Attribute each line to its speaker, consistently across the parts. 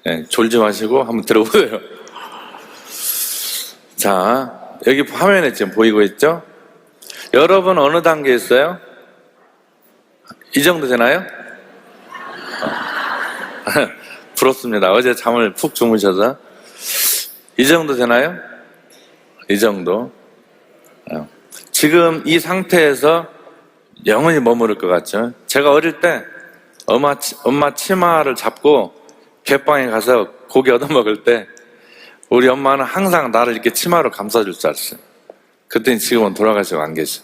Speaker 1: 네, 졸지 마시고 한번 들어보세요. 자, 여기 화면에 지금 보이고 있죠? 여러분 어느 단계에 있어요? 이 정도 되나요? 부럽습니다. 어제 잠을 푹 주무셔서. 이 정도 되나요? 이 정도. 지금 이 상태에서 영원히 머무를 것 같죠? 제가 어릴 때 엄마 치마를 잡고 갯방에 가서 고기 얻어먹을 때 우리 엄마는 항상 나를 이렇게 치마로 감싸줄 줄 알았어요. 그랬더니 지금은 돌아가시고 안 계셔.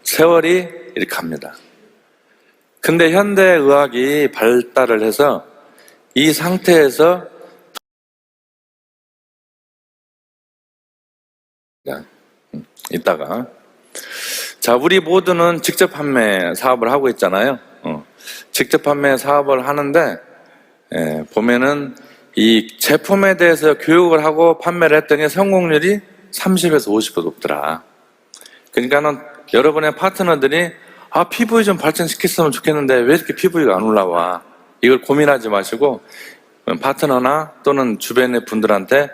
Speaker 1: 세월이 이렇게 갑니다. 근데 현대의학이 발달을 해서 이 상태에서 이따가 자, 우리 모두는 직접 판매 사업을 하고 있잖아요. 직접 판매 사업을 하는데 보면은 이 제품에 대해서 교육을 하고 판매를 했더니 성공률이 30에서 50% 높더라. 그러니까는 여러분의 파트너들이 피부위 좀 발전시켰으면 좋겠는데 왜 이렇게 피부위가 안 올라와? 이걸 고민하지 마시고 파트너나 또는 주변의 분들한테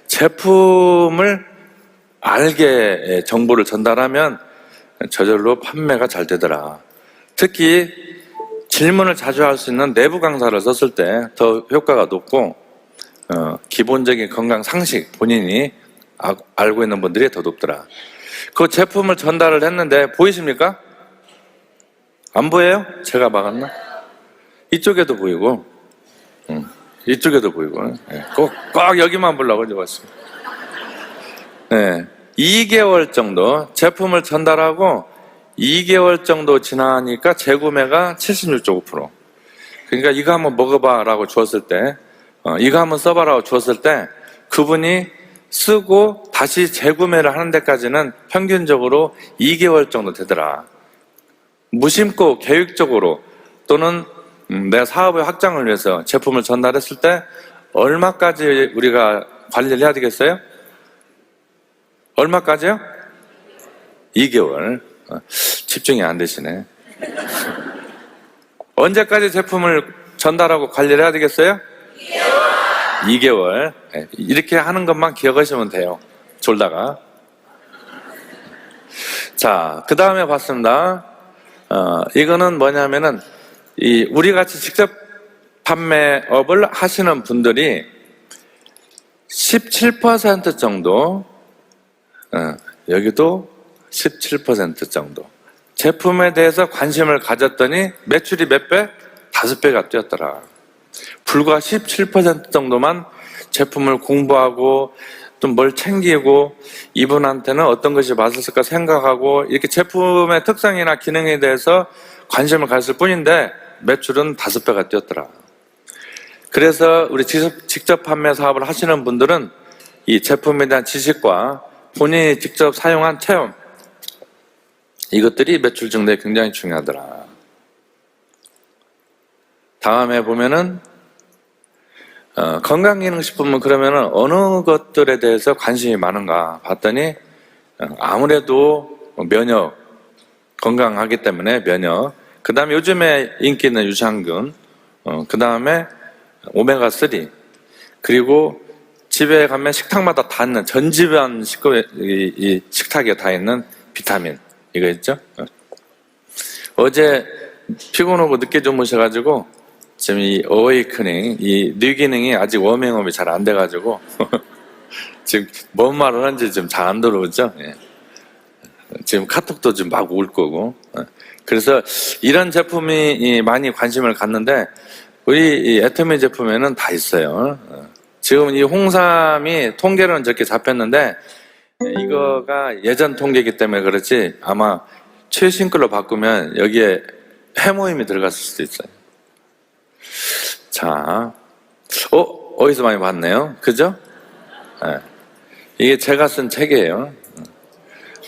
Speaker 1: 제품을 알게 정보를 전달하면 저절로 판매가 잘 되더라. 특히 질문을 자주 할 수 있는 내부 강사를 썼을 때 더 효과가 높고 기본적인 건강 상식 본인이 알고 있는 분들이 더 높더라. 그 제품을 전달을 했는데 보이십니까? 안 보여요? 제가 막았나? 이쪽에도 보이고 이쪽에도 보이고 꼭 여기만 보려고 해봤습니다. 2개월 정도 제품을 전달하고 2개월 정도 지나니까 재구매가 76.5%. 그러니까 이거 한번 먹어봐 라고 주었을 때 이거 한번 써봐 라고 주었을 때 그분이 쓰고 다시 재구매를 하는 데까지는 평균적으로 2개월 정도 되더라. 무심코 계획적으로 또는 내 사업의 확장을 위해서 제품을 전달했을 때 얼마까지 우리가 관리를 해야 되겠어요? 얼마까지요? 2개월. 집중이 안 되시네. 언제까지 제품을 전달하고 관리를 해야 되겠어요? 2개월. 이렇게 하는 것만 기억하시면 돼요. 졸다가. 자, 그 다음에 봤습니다. 이거는 뭐냐면은 우리 같이 직접 판매업을 하시는 분들이 17% 정도, 여기도 17% 정도 제품에 대해서 관심을 가졌더니 매출이 몇 배? 5배가 뛰었더라. 불과 17% 정도만 제품을 공부하고 또 뭘 챙기고 이분한테는 어떤 것이 맞았을까 생각하고 이렇게 제품의 특성이나 기능에 대해서 관심을 가졌을 뿐인데 매출은 5배가 뛰었더라. 그래서 우리 직접 판매 사업을 하시는 분들은 이 제품에 대한 지식과 본인이 직접 사용한 체험, 이것들이 매출 증대에 굉장히 중요하더라. 다음에 보면은 건강기능식품은 그러면은 어느 것들에 대해서 관심이 많은가 봤더니 아무래도 면역, 건강하기 때문에 면역, 그 다음에 요즘에 인기 있는 유산균, 그 다음에 오메가3, 그리고 집에 가면 식탁마다 다 있는 전지변 이 식탁에 다 있는 비타민, 이거 있죠? 어제 피곤하고 늦게 주무셔가지고 지금 이 어웨이크닝, 이 뇌기능이 아직 워밍업이 잘 안 돼가지고 지금 뭔 말을 하는지 좀 잘 안 들어오죠? 지금 카톡도 좀 막 올 거고. 그래서 이런 제품이 많이 관심을 갖는데 우리 이 애터미 제품에는 다 있어요. 지금 이 홍삼이 통계로는 저렇게 잡혔는데 이거가 예전 통계이기 때문에 그렇지 아마 최신 걸로 바꾸면 여기에 해모임이 들어갔을 수도 있어요. 자, 어디서 많이 봤네요. 그죠? 이게 제가 쓴 책이에요.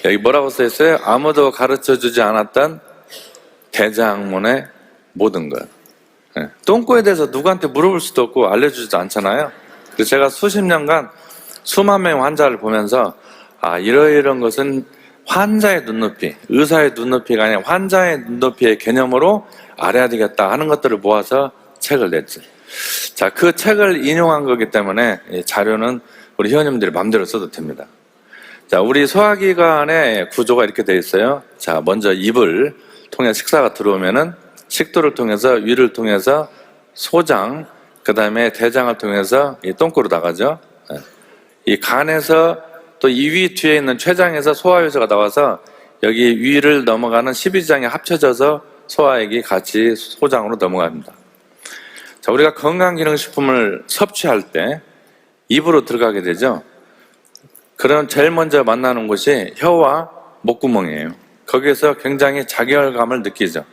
Speaker 1: 여기 뭐라고 써있어요? 아무도 가르쳐주지 않았던 대장문의 모든 것. 똥꼬에 대해서 누구한테 물어볼 수도 없고 알려주지도 않잖아요. 그래서 제가 수십 년간 수만 명의 환자를 보면서 이러이러한 것은 환자의 눈높이, 의사의 눈높이가 아니라 환자의 눈높이의 개념으로 알아야 되겠다 하는 것들을 모아서 책을 냈죠. 자, 그 책을 인용한 거기 때문에 이 자료는 우리 회원님들이 마음대로 써도 됩니다. 자, 우리 소화기관의 구조가 이렇게 되어 있어요. 자, 먼저 입을 통해 식사가 들어오면은 식도를 통해서 위를 통해서 소장, 그 다음에 대장을 통해서 이 똥꼬로 나가죠. 이 간에서 또 이 위 뒤에 있는 췌장에서 소화효소가 나와서 여기 위를 넘어가는 십이지장이 합쳐져서 소화액이 같이 소장으로 넘어갑니다. 자, 우리가 건강기능식품을 섭취할 때 입으로 들어가게 되죠. 그럼 제일 먼저 만나는 곳이 혀와 목구멍이에요. 거기에서 굉장히 자결감을 느끼죠.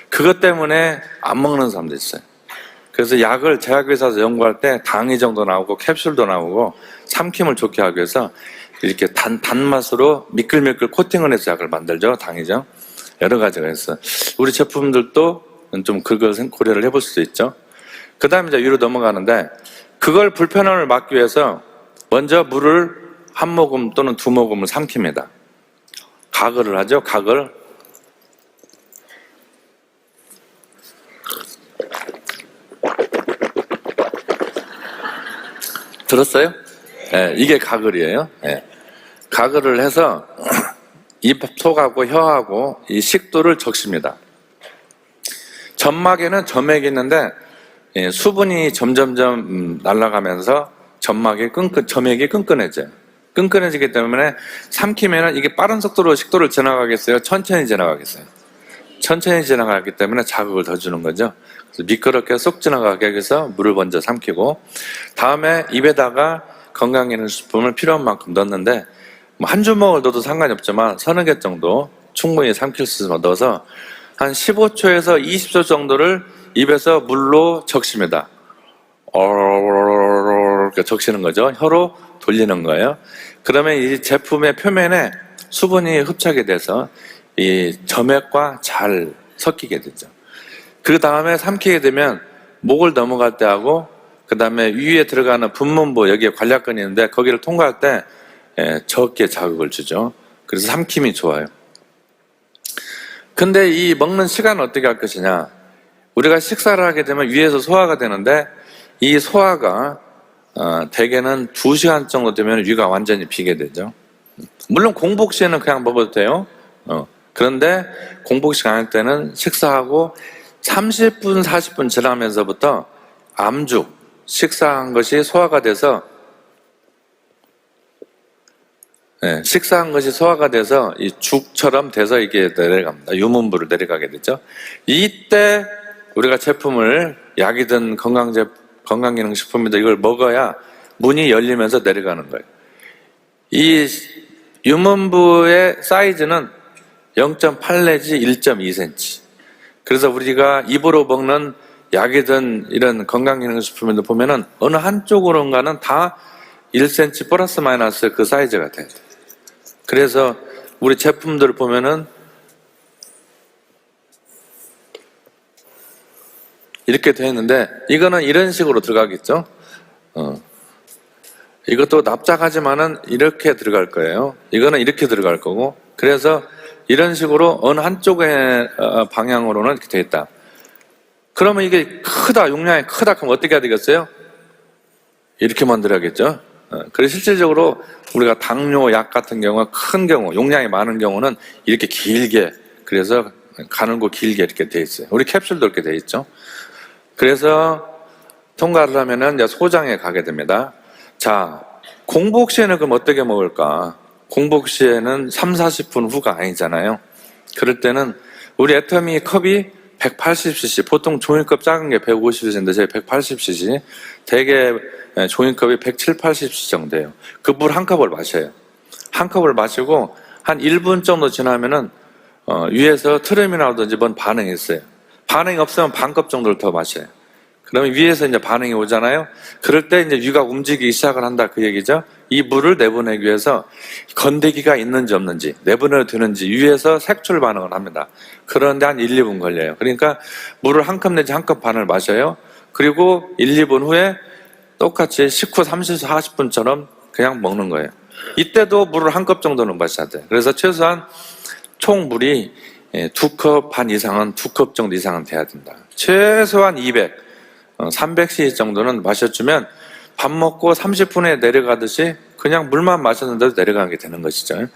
Speaker 1: 그것 때문에 안 먹는 사람도 있어요. 그래서 약을 제약회사에서 연구할 때 당이 정도 나오고 캡슐도 나오고 삼킴을 좋게 하기 위해서 이렇게 단맛으로 미끌미끌 코팅을 해서 약을 만들죠. 당이죠. 여러 가지가 있어요. 우리 제품들도 좀 그걸 고려를 해볼 수도 있죠. 그 다음에 이제 위로 넘어가는데 그걸 불편함을 막기 위해서 먼저 물을 한 모금 또는 두 모금을 삼킵니다. 가글을 하죠. 가글. 들었어요? 네, 이게 가글이에요. 네. 가글을 해서 입 속하고 혀하고 이 식도를 적십니다. 점막에는 점액이 있는데 수분이 점점점 날아가면서 점액이 끈끈해져요. 끈끈해지기 때문에 삼키면은 이게 빠른 속도로 식도를 지나가겠어요? 천천히 지나가겠어요? 천천히 지나가기 때문에 자극을 더 주는 거죠. 그래서 미끄럽게 쏙 지나가게 해서 물을 먼저 삼키고 다음에 입에다가 건강기능식품을 필요한 만큼 넣었는데 뭐 한 주먹을 넣어도 상관이 없지만 서너 개 정도 충분히 삼킬 수 있어서 넣어서 한 15초에서 20초 정도를 입에서 물로 적십니다. 이렇게 적시는 거죠. 혀로 돌리는 거예요. 그러면 이 제품의 표면에 수분이 흡착이 돼서 이 점액과 잘 섞이게 되죠. 그 다음에 삼키게 되면 목을 넘어갈 때 하고 그 다음에 위에 들어가는 분문부 여기에 관략근이 있는데 거기를 통과할 때 적게 자극을 주죠. 그래서 삼킴이 좋아요. 근데 이 먹는 시간은 어떻게 할 것이냐. 우리가 식사를 하게 되면 위에서 소화가 되는데 이 소화가 대개는 2시간 정도 되면 위가 완전히 비게 되죠. 물론 공복 시에는 그냥 먹어도 돼요. 그런데 공복 시간 할 때는 식사하고 30분, 40분 지나면서부터 암죽, 식사한 것이 소화가 돼서 식사한 것이 소화가 돼서 이 죽처럼 돼서 이게 내려갑니다. 유문부를 내려가게 되죠. 이때 우리가 제품을 약이든 건강기능식품이든 이걸 먹어야 문이 열리면서 내려가는 거예요. 이 유문부의 사이즈는 0.8 내지 1.2cm. 그래서 우리가 입으로 먹는 약이든 이런 건강기능식품에도 보면은 어느 한쪽으로인가는 다 1cm 플러스 마이너스 그 사이즈가 돼요. 그래서 우리 제품들 보면은 이렇게 되어 있는데 이거는 이런 식으로 들어가겠죠. 이것도 납작하지만은 이렇게 들어갈 거예요. 이거는 이렇게 들어갈 거고. 그래서 이런 식으로 어느 한쪽의 방향으로는 이렇게 되어 있다. 그러면 이게 크다, 용량이 크다 하면 어떻게 해야 되겠어요? 이렇게 만들어야겠죠. 그래서 실질적으로 우리가 당뇨 약 같은 경우가 큰 경우, 용량이 많은 경우는 이렇게 길게, 그래서 가늘고 길게 이렇게 되어 있어요. 우리 캡슐도 이렇게 되어 있죠. 그래서 통과를 하면은 이제 소장에 가게 됩니다. 자, 공복 시에는 그럼 어떻게 먹을까? 공복 시에는 3, 40분 후가 아니잖아요. 그럴 때는 우리 애터미 컵이 180cc, 보통 종이컵 작은 게 150cc인데 저희 180cc, 대개 종이컵이 170, 80cc 정도예요. 그 물 한 컵을 마셔요. 한 컵을 마시고 한 1분 정도 지나면은 위에서 트름이라든지 뭔 반응이 있어요. 반응이 없으면 반 컵 정도를 더 마셔요. 그러면 위에서 이제 반응이 오잖아요. 그럴 때 이제 위가 움직이기 시작을 한다 그 얘기죠. 이 물을 내보내기 위해서 건더기가 있는지 없는지 내보내도 되는지 위에서 색출 반응을 합니다. 그런데 한 1, 2분 걸려요. 그러니까 물을 한 컵 내지 한 컵 반을 마셔요. 그리고 1, 2분 후에 똑같이 식후 30, 40분처럼 그냥 먹는 거예요. 이때도 물을 한 컵 정도는 마셔야 돼요. 그래서 최소한 총 물이 2컵 반 이상은 2컵 정도 이상은 돼야 된다. 최소한 200. 300cc 정도는 마셔주면 밥 먹고 30분에 내려가듯이 그냥 물만 마셨는데도 내려가게 되는 것이죠.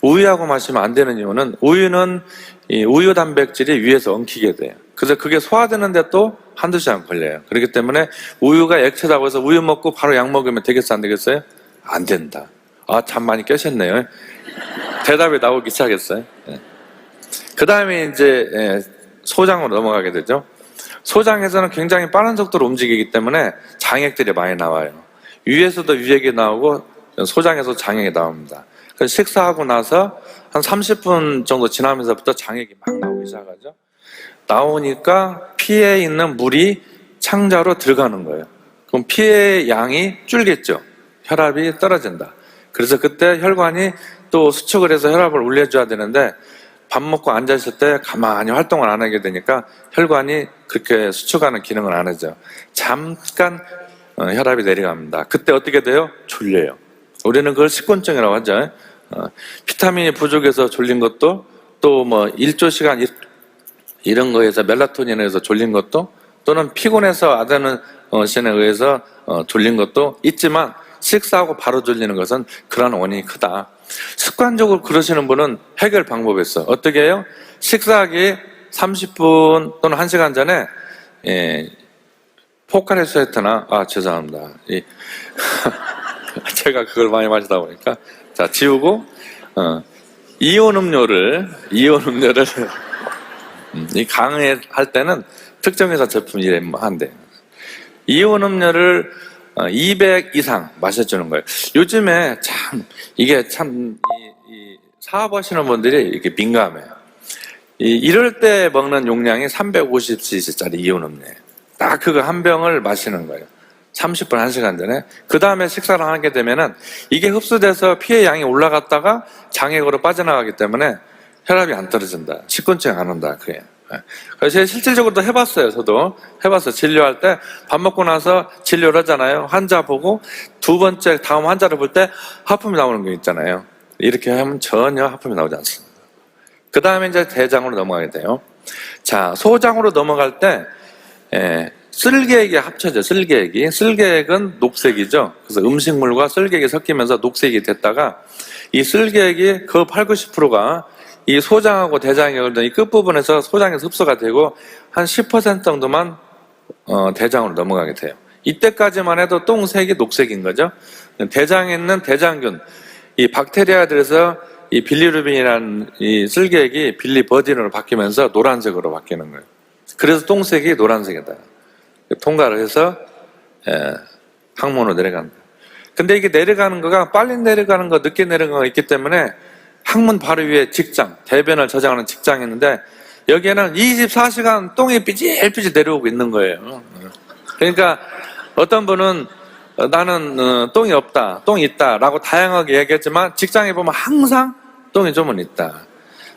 Speaker 1: 우유하고 마시면 안 되는 이유는 우유는 이 우유 단백질이 위에서 엉키게 돼요. 그래서 그게 소화되는데 또 한두 시간 걸려요. 그렇기 때문에 우유가 액체라고 해서 우유 먹고 바로 약 먹으면 되겠어, 안 되겠어요? 안 된다. 아, 참 많이 깨셨네요. 대답이 나오기 시작했어요. 그 다음에 이제 소장으로 넘어가게 되죠. 소장에서는 굉장히 빠른 속도로 움직이기 때문에 장액들이 많이 나와요. 위에서도 유액이 나오고 소장에서 장액이 나옵니다. 그래서 식사하고 나서 한 30분 정도 지나면서부터 장액이 막 나오기 시작하죠. 나오니까 피에 있는 물이 창자로 들어가는 거예요. 그럼 피의 양이 줄겠죠. 혈압이 떨어진다. 그래서 그때 혈관이 또 수축을 해서 혈압을 올려줘야 되는데 밥 먹고 앉아있을 때 가만히 활동을 안 하게 되니까 혈관이 그렇게 수축하는 기능을 안 하죠. 잠깐 혈압이 내려갑니다. 그때 어떻게 돼요? 졸려요. 우리는 그걸 식곤증이라고 하죠. 비타민이 부족해서 졸린 것도 또 뭐 일조시간 이런 거에서 멜라토닌에 의해서 졸린 것도 또는 피곤해서 아데노신에 의해서 졸린 것도 있지만 식사하고 바로 졸리는 것은 그런 원인이 크다. 습관적으로 그러시는 분은 해결 방법이 있어요. 어떻게 해요? 식사하기 30분 또는 1시간 전에 포카리 스웨트나 죄송합니다. 제가 그걸 많이 마시다 보니까 자 지우고 이온 음료를 이 강의할 때는 특정 회사 제품 이름 한대. 이온 음료를 200 이상 마셔주는 거예요. 요즘에 참 이게 참 이 사업하시는 분들이 이렇게 민감해요. 이럴 때 먹는 용량이 350cc짜리 이온 음료예요. 딱 그거 한 병을 마시는 거예요. 30분 1시간 전에. 그 다음에 식사를 하게 되면은 이게 흡수돼서 피의 양이 올라갔다가 장액으로 빠져나가기 때문에 혈압이 안 떨어진다. 식곤증 안 온다. 그게. 그래서 제가 실질적으로도 해봤어요. 저도 해봤어요. 진료할 때 밥 먹고 나서 진료를 하잖아요. 환자 보고 두 번째 다음 환자를 볼 때 하품이 나오는 게 있잖아요. 이렇게 하면 전혀 하품이 나오지 않습니다. 그 다음에 이제 대장으로 넘어가게 돼요. 자, 소장으로 넘어갈 때 쓸개액이 합쳐져. 쓸개액은 녹색이죠. 그래서 음식물과 쓸개액이 섞이면서 녹색이 됐다가 이 쓸개액이 그 8, 90%가 이 소장하고 대장의 이 끝부분에서 소장에서 흡수가 되고 한 10% 정도만 대장으로 넘어가게 돼요. 이때까지만 해도 똥색이 녹색인 거죠. 대장에 있는 대장균, 이 박테리아들에서 이 빌리루빈이라는 이 쓸개액이 빌리버딘으로 바뀌면서 노란색으로 바뀌는 거예요. 그래서 똥색이 노란색이다. 통과를 해서 항문으로 내려간다. 근데 이게 내려가는 거가 빨리 내려가는 거, 늦게 내려가는 거 있기 때문에 항문 바로 위에 직장, 대변을 저장하는 직장이 있는데 여기에는 24시간 똥이 삐질삐질 내려오고 있는 거예요. 그러니까 어떤 분은 나는 똥이 없다, 똥이 있다 라고 다양하게 얘기했지만 직장에 보면 항상 똥이 좀은 있다.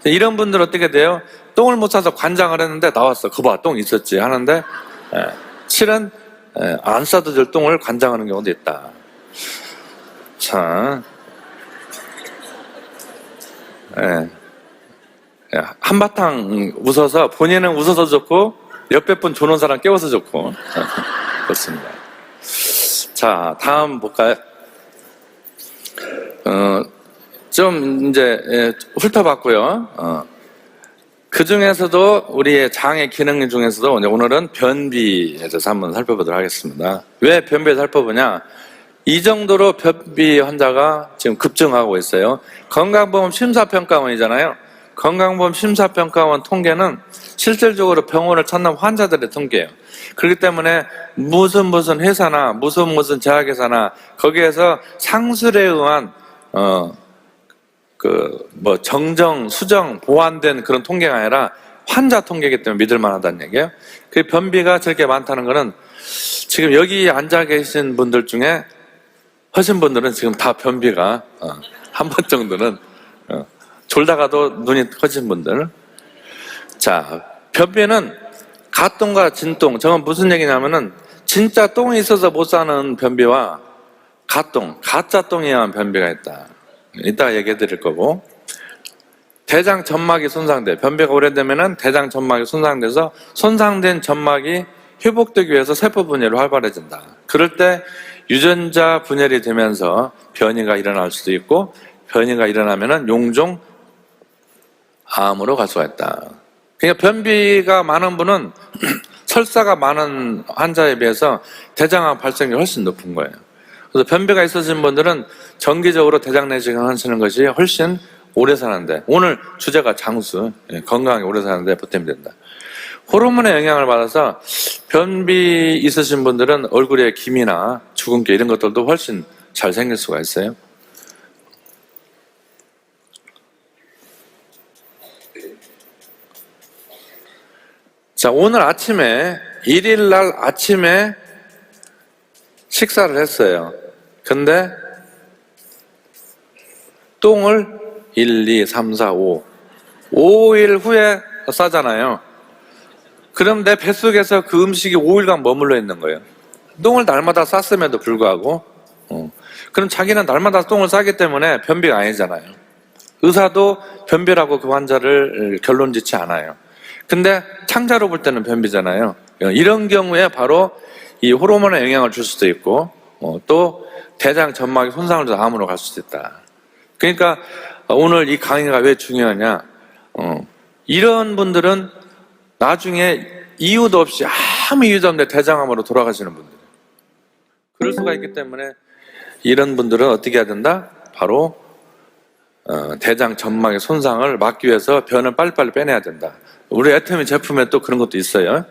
Speaker 1: 이런 분들은 어떻게 돼요? 똥을 못 싸서 관장을 했는데 나왔어. 그봐, 똥 있었지 하는데 실은 안 싸도 될 똥을 관장하는 경우도 있다. 자, 한바탕 웃어서 본인은 웃어서 좋고 옆에 분 조는 사람 깨워서 좋고 그렇습니다. 자, 다음 볼까요? 좀 이제 훑어봤고요. 그 중에서도 우리의 장의 기능 중에서도 오늘은 변비에 대해서 한번 살펴보도록 하겠습니다. 왜 변비를 살펴보냐? 이 정도로 변비 환자가 지금 급증하고 있어요. 건강보험 심사평가원이잖아요. 건강보험 심사평가원 통계는 실질적으로 병원을 찾는 환자들의 통계예요. 그렇기 때문에 무슨 회사나 무슨 제약회사나 거기에서 상술에 의한 정정, 수정, 보완된 그런 통계가 아니라 환자 통계이기 때문에 믿을 만하다는 얘기예요. 그 변비가 저렇게 많다는 거는 지금 여기 앉아 계신 분들 중에 하신 분들은 지금 다 변비가 한 번 정도는 졸다가도 눈이 커진 분들. 자, 변비는 가똥과 진똥. 저건 무슨 얘기냐면은 진짜 똥이 있어서 못 사는 변비와 가똥, 가짜 똥에 의한 변비가 있다. 이따가 얘기해 드릴 거고. 대장 점막이 손상돼. 변비가 오래되면은 대장 점막이 손상돼서 손상된 점막이 회복되기 위해서 세포 분열이 활발해진다. 그럴 때 유전자 분열이 되면서 변이가 일어날 수도 있고, 변이가 일어나면은 용종 암으로 갈 수가 있다. 그러니까 변비가 많은 분은 설사가 많은 환자에 비해서 대장암 발생률이 훨씬 높은 거예요. 그래서 변비가 있으신 분들은 정기적으로 대장 내시경을 하시는 것이 훨씬 오래 사는데, 오늘 주제가 장수, 건강하게 오래 사는데 보탬이 된다. 호르몬의 영향을 받아서 변비 있으신 분들은 얼굴에 기미나 주근깨 이런 것들도 훨씬 잘 생길 수가 있어요. 자, 오늘 아침에, 일일날 아침에 식사를 했어요. 근데 똥을 1, 2, 3, 4, 5 5일 후에 싸잖아요. 그럼 내 뱃속에서 그 음식이 5일간 머물러 있는 거예요. 똥을 날마다 쌌음에도 불구하고. 그럼 자기는 날마다 똥을 싸기 때문에 변비가 아니잖아요. 의사도 변비라고 그 환자를 결론 짓지 않아요. 근데 창자로 볼 때는 변비잖아요. 이런 경우에 바로 이 호르몬에 영향을 줄 수도 있고, 또 대장 점막에 손상을 줘서 암으로 갈 수도 있다. 그러니까 오늘 이 강의가 왜 중요하냐, 이런 분들은 나중에 이유도 없이 아무 이유도 없는데 대장암으로 돌아가시는 분들, 그럴 수가 있기 때문에 이런 분들은 어떻게 해야 된다? 바로 대장 점막의 손상을 막기 위해서 변을 빨리빨리 빼내야 된다. 우리 애터미 제품에 또 그런 것도 있어요.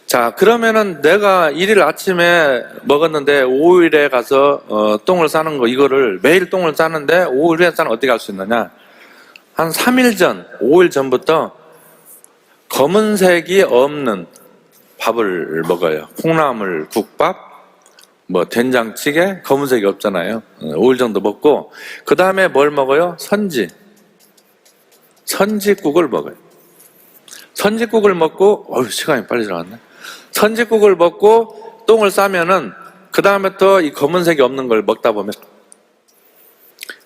Speaker 1: 자, 그러면은 내가 1일 아침에 먹었는데 5일에 가서 똥을 싸는 거, 이거를 매일 똥을 싸는데 5일 후에 싸는 어떻게 할 수 있느냐? 한 3일 전, 5일 전부터 검은색이 없는 밥을 먹어요. 콩나물 국밥, 뭐 된장찌개, 검은색이 없잖아요. 5일 정도 먹고, 그 다음에 뭘 먹어요? 선지국을 먹어요. 선지국을 먹고, 시간이 빨리 지나갔네. 선지국을 먹고 똥을 싸면은 그 다음에 또 이 검은색이 없는 걸 먹다 보면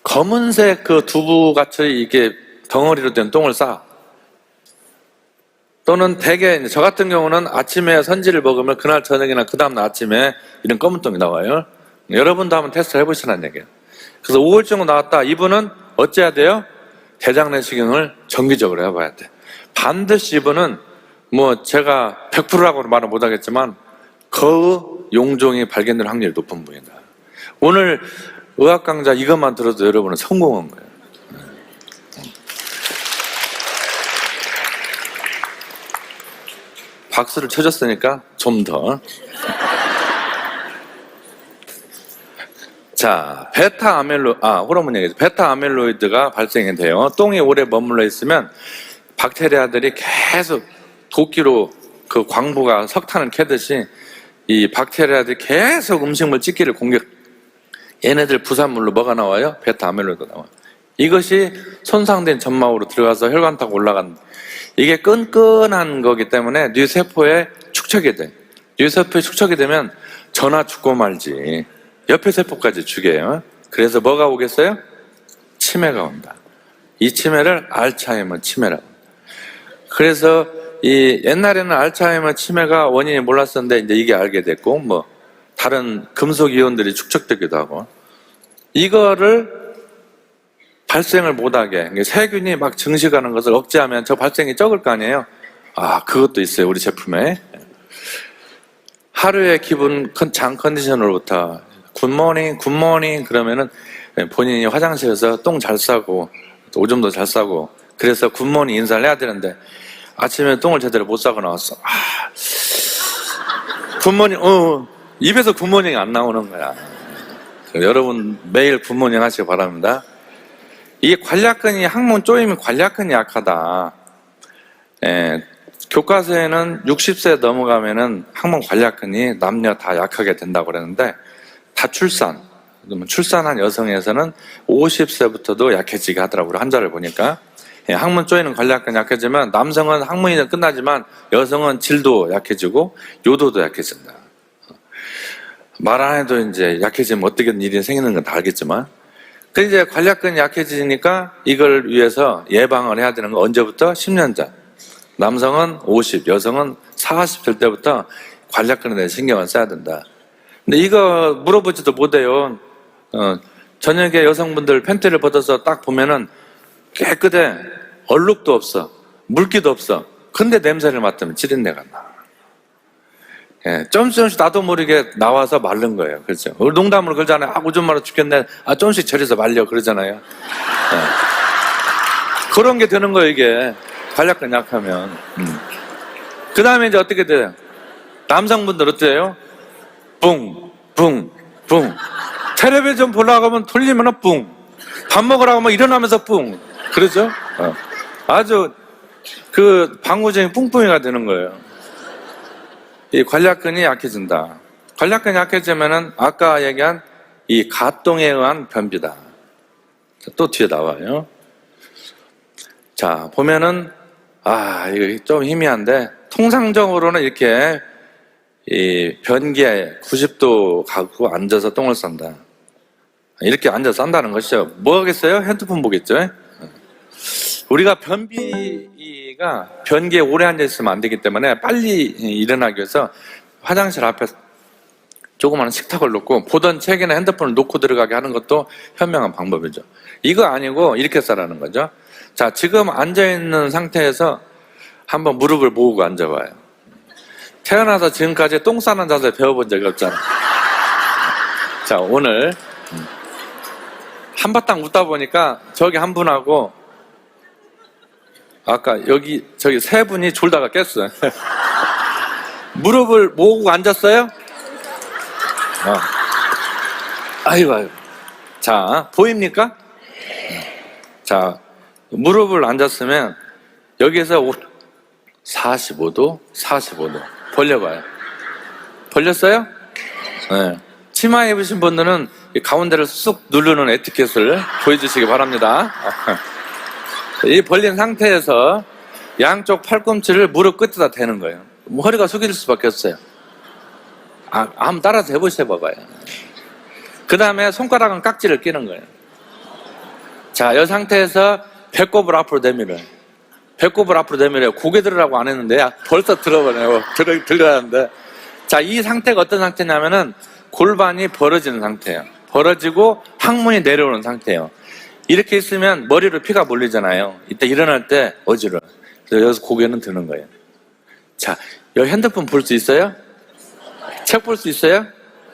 Speaker 1: 검은색 그 두부같이 이게 덩어리로 된 똥을 싸. 또는 대개 저 같은 경우는 아침에 선지를 먹으면 그날 저녁이나 그 다음날 아침에 이런 검은 똥이 나와요. 여러분도 한번 테스트 해보시라는 얘기예요. 그래서 5일 정도 나왔다. 이분은 어째야 돼요? 대장 내시경을 정기적으로 해봐야 돼. 반드시 이분은 뭐 제가 100%라고 말은 못하겠지만 그 용종이 발견될 확률이 높은 분이다. 오늘 의학 강좌 이것만 들어도 여러분은 성공한 거예요. 박수를 쳐줬으니까 좀 더. 자, 호르몬 얘기죠. 베타 아밀로이드가 발생이 돼요. 똥이 오래 머물러 있으면 박테리아들이 계속 도끼로 그 광부가 석탄을 캐듯이 이 박테리아들이 계속 음식물 찌기를 얘네들 부산물로 뭐가 나와요? 베타 아밀로이드가 나와요. 이것이 손상된 점막으로 들어가서 혈관 타고 올라간, 이게 끈끈한 거기 때문에 뇌세포에 축적이 돼. 뇌세포에 축적이 되면 전화 죽고 말지 옆에 세포까지 죽여요. 그래서 뭐가 오겠어요? 치매가 온다. 이 치매를 알츠하이머 치매라고. 그래서 이 옛날에는 알츠하이머 치매가 원인이 몰랐었는데 이제 이게 알게 됐고, 뭐 다른 금속 이온들이 축적되기도 하고, 이거를 발생을 못하게 세균이 막 증식하는 것을 억제하면 저 발생이 적을 거 아니에요. 그것도 있어요. 우리 제품에 하루의 기분 장 컨디션으로부터 굿모닝 그러면은 본인이 화장실에서 똥 잘 싸고 오줌도 잘 싸고, 그래서 굿모닝 인사를 해야 되는데 아침에 똥을 제대로 못 싸고 나왔어. 굿모닝, 입에서 굿모닝이 안 나오는 거야. 여러분 매일 굿모닝 하시기 바랍니다. 이게 관략근이, 항문 쪼임이 관략근이 약하다. 교과서에는 60세 넘어가면은 항문 관략근이 남녀 다 약하게 된다고 그러는데, 다 출산한 여성에서는 50세부터도 약해지게 하더라고요. 환자를 보니까. 항문 쪼이는 관략근이 약해지면 남성은 항문이 끝나지만 여성은 질도 약해지고 요도도 약해진다. 말 안 해도 이제 약해지면 어떻게 일이 생기는 건 다 알겠지만, 그 이제 관략근이 약해지니까 이걸 위해서 예방을 해야 되는 건 언제부터? 10년 전. 남성은 50, 여성은 40 될 때부터 관략근에 대해 신경을 써야 된다. 근데 이거 물어보지도 못해요. 저녁에 여성분들 팬티를 벗어서 딱 보면은 깨끗해. 얼룩도 없어. 물기도 없어. 근데 냄새를 맡으면 지린내가 나. 예, 조금씩 나도 모르게 나와서 마른 거예요. 그렇죠. 농담으로 그러잖아요. 오줌 마려 죽겠네. 조금씩 절여서 말려. 그러잖아요. 예. 그런 게 되는 거예요, 이게. 관략근 약하면. 그 다음에 이제 어떻게 돼요? 남성분들 어때요? 뿡, 뿡, 뿡. 텔레비전 보려고 하면 돌리면 뿡. 밥 먹으라고 하면 일어나면서 뿡. 그러죠? 아주 그 방구쟁이 뿡뿡이가 되는 거예요. 이 관략근이 약해진다. 관략근이 약해지면은 아까 얘기한 이 가똥에 의한 변비다. 또 뒤에 나와요. 자, 보면은 이거 좀 희미한데 통상적으로는 이렇게 이 변기에 90도 가고 앉아서 똥을 싼다. 이렇게 앉아서 싼다는 것이죠. 뭐 하겠어요? 핸드폰 보겠죠? 우리가 변비가 변기에 오래 앉아 있으면 안 되기 때문에 빨리 일어나기 위해서 화장실 앞에 조그마한 식탁을 놓고 보던 책이나 핸드폰을 놓고 들어가게 하는 것도 현명한 방법이죠. 이거 아니고 이렇게 싸라는 거죠. 자, 지금 앉아있는 상태에서 한번 무릎을 모으고 앉아봐요. 태어나서 지금까지 똥 싸는 자세 배워본 적이 없잖아. 자, 오늘 한바탕 웃다 보니까 저기 한 분하고 아까 저기 세 분이 졸다가 깼어요. 무릎을 모으고 앉았어요? 아이고. 자, 보입니까? 자, 무릎을 앉았으면 여기에서 45도, 45도 벌려봐요. 벌렸어요? 네. 치마 입으신 분들은 가운데를 쑥 누르는 에티켓을 보여주시기 바랍니다. 이 벌린 상태에서 양쪽 팔꿈치를 무릎 끝에다 대는 거예요. 허리가 숙일 수밖에 없어요. 한번 따라서 해보셔 봐봐요. 그 다음에 손가락은 깍지를 끼는 거예요. 자, 이 상태에서 배꼽을 앞으로 내밀어요. 배꼽을 앞으로 내밀어요. 고개 들으라고 안 했는데 벌써 들어버려요. 들어가는데. 자, 이 상태가 어떤 상태냐면은 골반이 벌어지는 상태예요. 벌어지고 항문이 내려오는 상태예요. 이렇게 있으면 머리로 피가 몰리잖아요. 이때 일어날 때 어지러워. 그래서 여기서 고개는 드는 거예요. 자, 여기 핸드폰 볼 수 있어요? 책 볼 수 있어요?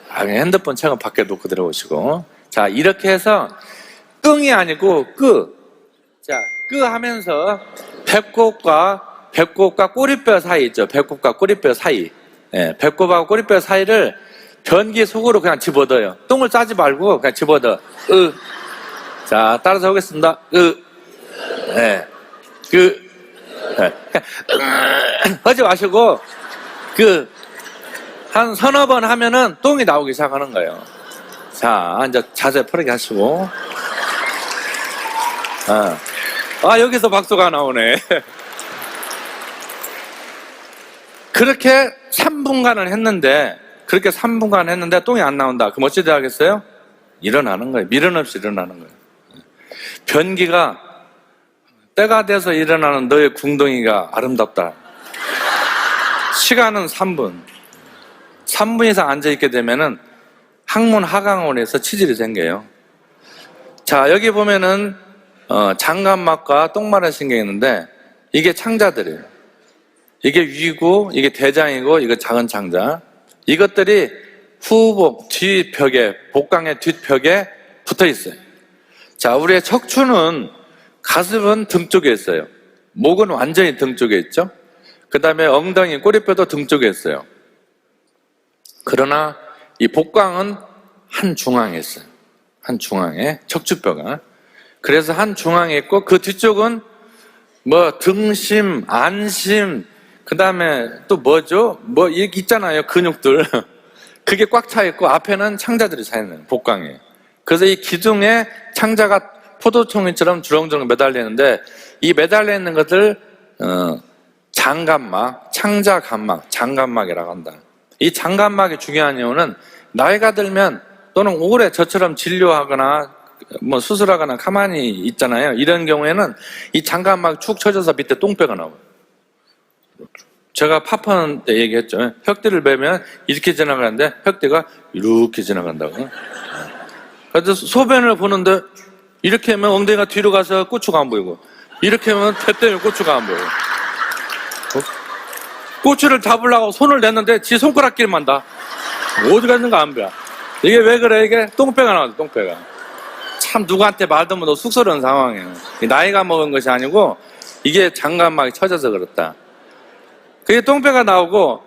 Speaker 1: 그냥 핸드폰 책은 밖에 놓고 들어오시고. 자, 이렇게 해서 끙이 아니고 자, 하면서 배꼽과 꼬리뼈 사이 있죠. 배꼽과 꼬리뼈 사이. 예, 배꼽하고 꼬리뼈 사이를 변기 속으로 그냥 집어넣어요. 똥을 싸지 말고 그냥 집어넣어. 자, 따라서 하겠습니다. 네. 하지 마시고, 한 서너 번 하면은 똥이 나오기 시작하는 거예요. 자, 이제 자세 편하게 하시고. 여기서 박수가 나오네. 그렇게 3분간을 했는데, 똥이 안 나온다. 그럼 어찌 돼야겠어요? 일어나는 거예요. 미련 없이 일어나는 거예요. 변기가 때가 돼서 일어나는 너의 궁둥이가 아름답다. 시간은 3분. 3분 이상 앉아있게 되면은 항문 하강원에서 치질이 생겨요. 자, 여기 보면은 장갑막과 똥마른 신경이 있는데 이게 창자들이에요. 이게 위고 이게 대장이고 이거 작은 창자. 이것들이 후복 뒷벽에 복강의 뒷벽에 붙어 있어요. 자, 우리의 척추는 가슴은 등 쪽에 있어요. 목은 완전히 등 쪽에 있죠. 그 다음에 엉덩이, 꼬리뼈도 등 쪽에 있어요. 그러나 이 복강은 한 중앙에 있어요. 한 중앙에 척추뼈가. 그래서 한 중앙에 있고 그 뒤쪽은 등심, 안심, 그 다음에 또 뭐죠? 이렇게 있잖아요. 근육들. 그게 꽉 차 있고 앞에는 창자들이 차 있는 복강에. 그래서 이 기둥에 창자가 포도송이처럼 주렁주렁 매달려 있는데 이 매달려 있는 것을 장갑막, 창자감막, 장갑막이라고 한다. 이 장갑막이 중요한 이유는 나이가 들면 또는 오래 저처럼 진료하거나 수술하거나 가만히 있잖아요. 이런 경우에는 이 장갑막 축 처져서 밑에 똥배가 나와요. 제가 파파는 때 얘기했죠. 혁대를 베면 이렇게 지나가는데 혁대가 이렇게 지나간다고. 그래서 소변을 보는데 이렇게 하면 엉덩이가 뒤로 가서 고추가 안 보이고, 이렇게 하면 배 때문에 고추가 안 보여요. 고추를 잡으려고 손을 냈는데 지 손가락길만 다. 어디 갔는가 안 보여. 이게 왜 그래? 이게 똥배가 나왔어, 똥배가. 참 누구한테 말도 못하고 쑥스러운 상황이에요. 나이가 먹은 것이 아니고 이게 장갑막이 쳐져서 그렇다. 그게 똥배가 나오고,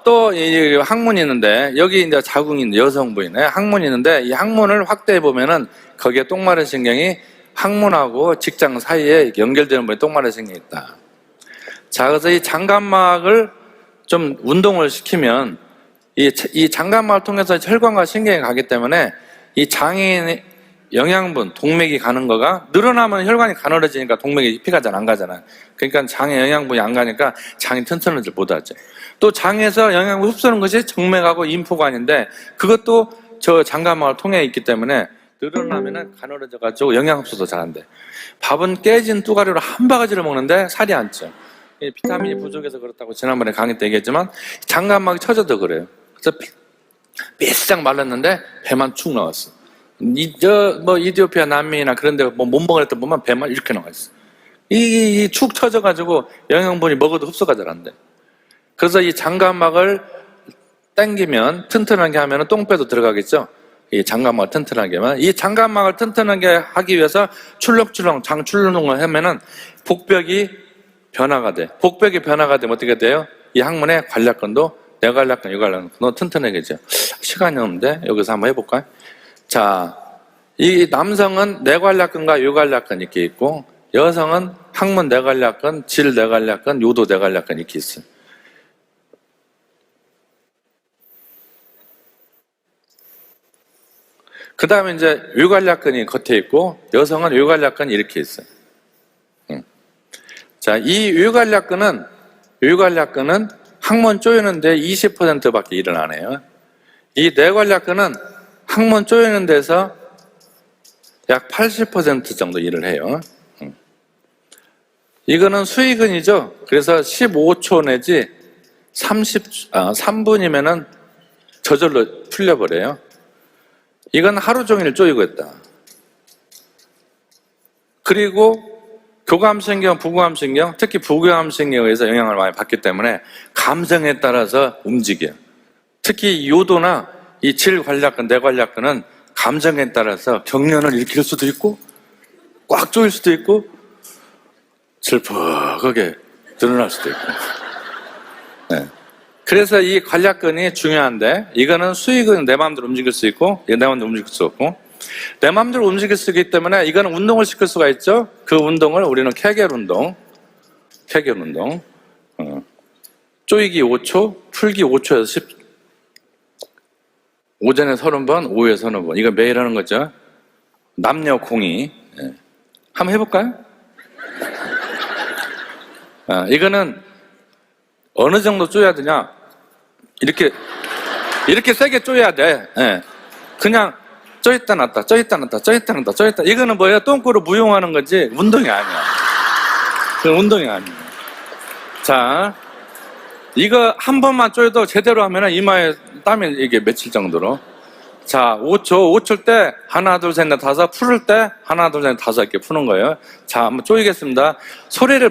Speaker 1: 또 이 항문이 있는데, 여기 이제 자궁이 있는 여성부이네. 항문이 있는데, 이 항문을 확대해 보면은 거기에 똥마른 신경이 항문하고 직장 사이에 연결되는 부분에 똥마른 신경이 있다. 자, 그래서 이 장갑막을 좀 운동을 시키면 이 장갑막을 통해서 혈관과 신경이 가기 때문에 이 장애인의 영양분, 동맥이 가는 거가 늘어나면 혈관이 가늘어지니까 동맥이 피가 잘 안 가잖아요. 그러니까 장에 영양분이 안 가니까 장이 튼튼하지 못하죠. 또 장에서 영양분 흡수하는 것이 정맥하고 임포관인데 그것도 저 장갑막을 통해 있기 때문에 늘어나면은 가늘어져가지고 영양 흡수도 잘 안 돼. 밥은 깨진 뚜가리로 한 바가지를 먹는데 살이 안 쪄. 비타민이 부족해서 그렇다고 지난번에 강의 때 얘기했지만 장갑막이 쳐져도 그래요. 그래서 삐싹 말랐는데 배만 축 나왔어. 이디오피아 난민이나 그런 데 못 먹을 때 보면 배만 이렇게 나와 있어. 이 축 쳐져가지고 영양분이 먹어도 흡수가 잘 안 돼. 그래서 이 장갑막을 당기면 튼튼하게 하면 똥배도 들어가겠죠. 이 장갑막을 튼튼하게 하면 이 장갑막을 튼튼하게 하기 위해서 출렁출렁 장 출렁을 하면은 복벽이 변화가 돼. 복벽이 변화가 되면 어떻게 돼요? 이 항문의 관략근도 내관략근, 유관략근도 튼튼해지죠. 시간이 없는데 여기서 한번 해볼까요? 자, 이 남성은 내관략근과 유관략근 이렇게 있고 여성은 항문 내관략근, 질 내관략근, 요도 내관략근 이렇게 있어요. 그 다음에 이제 유관략근이 겉에 있고 여성은 유관략근이 이렇게 있어요. 자, 이 유관략근은 항문 조이는데 20%밖에 일을 안 해요. 이 내관략근은 항문 조이는 데서 약 80% 정도 일을 해요. 이거는 수의근이죠. 그래서 15초 내지 3분이면은 저절로 풀려버려요. 이건 하루 종일 조이고 있다. 그리고 교감신경, 부교감신경, 특히 부교감신경에서 영향을 많이 받기 때문에 감정에 따라서 움직여요. 특히 요도나 이 질관략근, 내관략근은 감정에 따라서 경련을 일으킬 수도 있고 꽉 조일 수도 있고 슬프하게 드러날 수도 있고. 네. 그래서 이 관략근이 중요한데 이거는 수의근 내 마음대로 움직일 수 있고 내 마음대로 움직일 수 없고 내 마음대로 움직일 수 있기 때문에 이거는 운동을 시킬 수가 있죠. 그 운동을 우리는 케겔 운동 조이기 5초, 풀기 5초에서 10 오전에 30번, 오후에 30번 이거 매일 하는 거죠. 남녀 공이. 한번 해볼까요? 이거는 어느 정도 쪼야 되냐? 이렇게 세게 쪼야 돼. 그냥 쪼있다 놨다, 쪼있다 놨다, 쪼있다 놨다, 쪼있다. 이거는 뭐예요? 똥꼬로 무용하는 거지 운동이 아니야. 그건 운동이 아니야. 자, 이거 한 번만 쪼여도 제대로 하면 이마에 땀이 이게 맺힐 정도로. 자, 5초 때 하나, 둘, 셋, 넷, 다섯 풀을 때 하나, 둘, 셋, 넷, 다섯 이렇게 푸는 거예요. 자, 한번 쪼이겠습니다.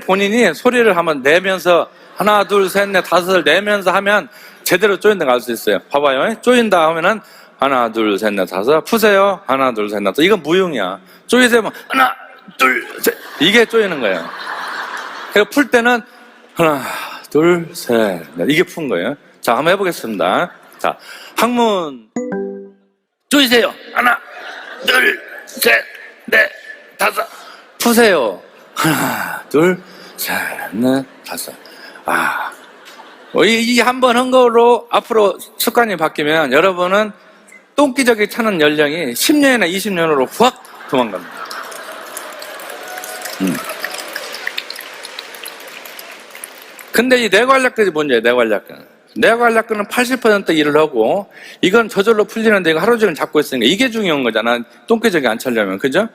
Speaker 1: 본인이 소리를 한번 내면서 하나, 둘, 셋, 넷, 다섯을 내면서 하면 제대로 쪼인다고 알 수 있어요. 봐봐요. 쪼인다 하면은 하나, 둘, 셋, 넷, 다섯 푸세요. 하나, 둘, 셋, 넷, 다섯. 이건 무용이야. 쪼이세요. 하나, 둘, 셋. 이게 쪼이는 거예요. 그리고 풀 때는 하나, 둘, 셋, 넷. 이게 푼 거예요. 자, 한번 해보겠습니다. 자, 항문 쪼이세요. 하나, 둘, 셋, 넷, 다섯. 푸세요. 하나, 둘, 셋, 넷, 다섯. 이 한 번 한 거로 앞으로 습관이 바뀌면 여러분은 똥기저귀 차는 연령이 10년이나 20년으로 확 도망갑니다. 근데 이 내관략근이 뭔지 내관략근은 80% 일을 하고 이건 저절로 풀리는데 이거 하루 종일 잡고 있으니까 이게 중요한 거잖아. 똥기저귀 안 차려면. 그죠?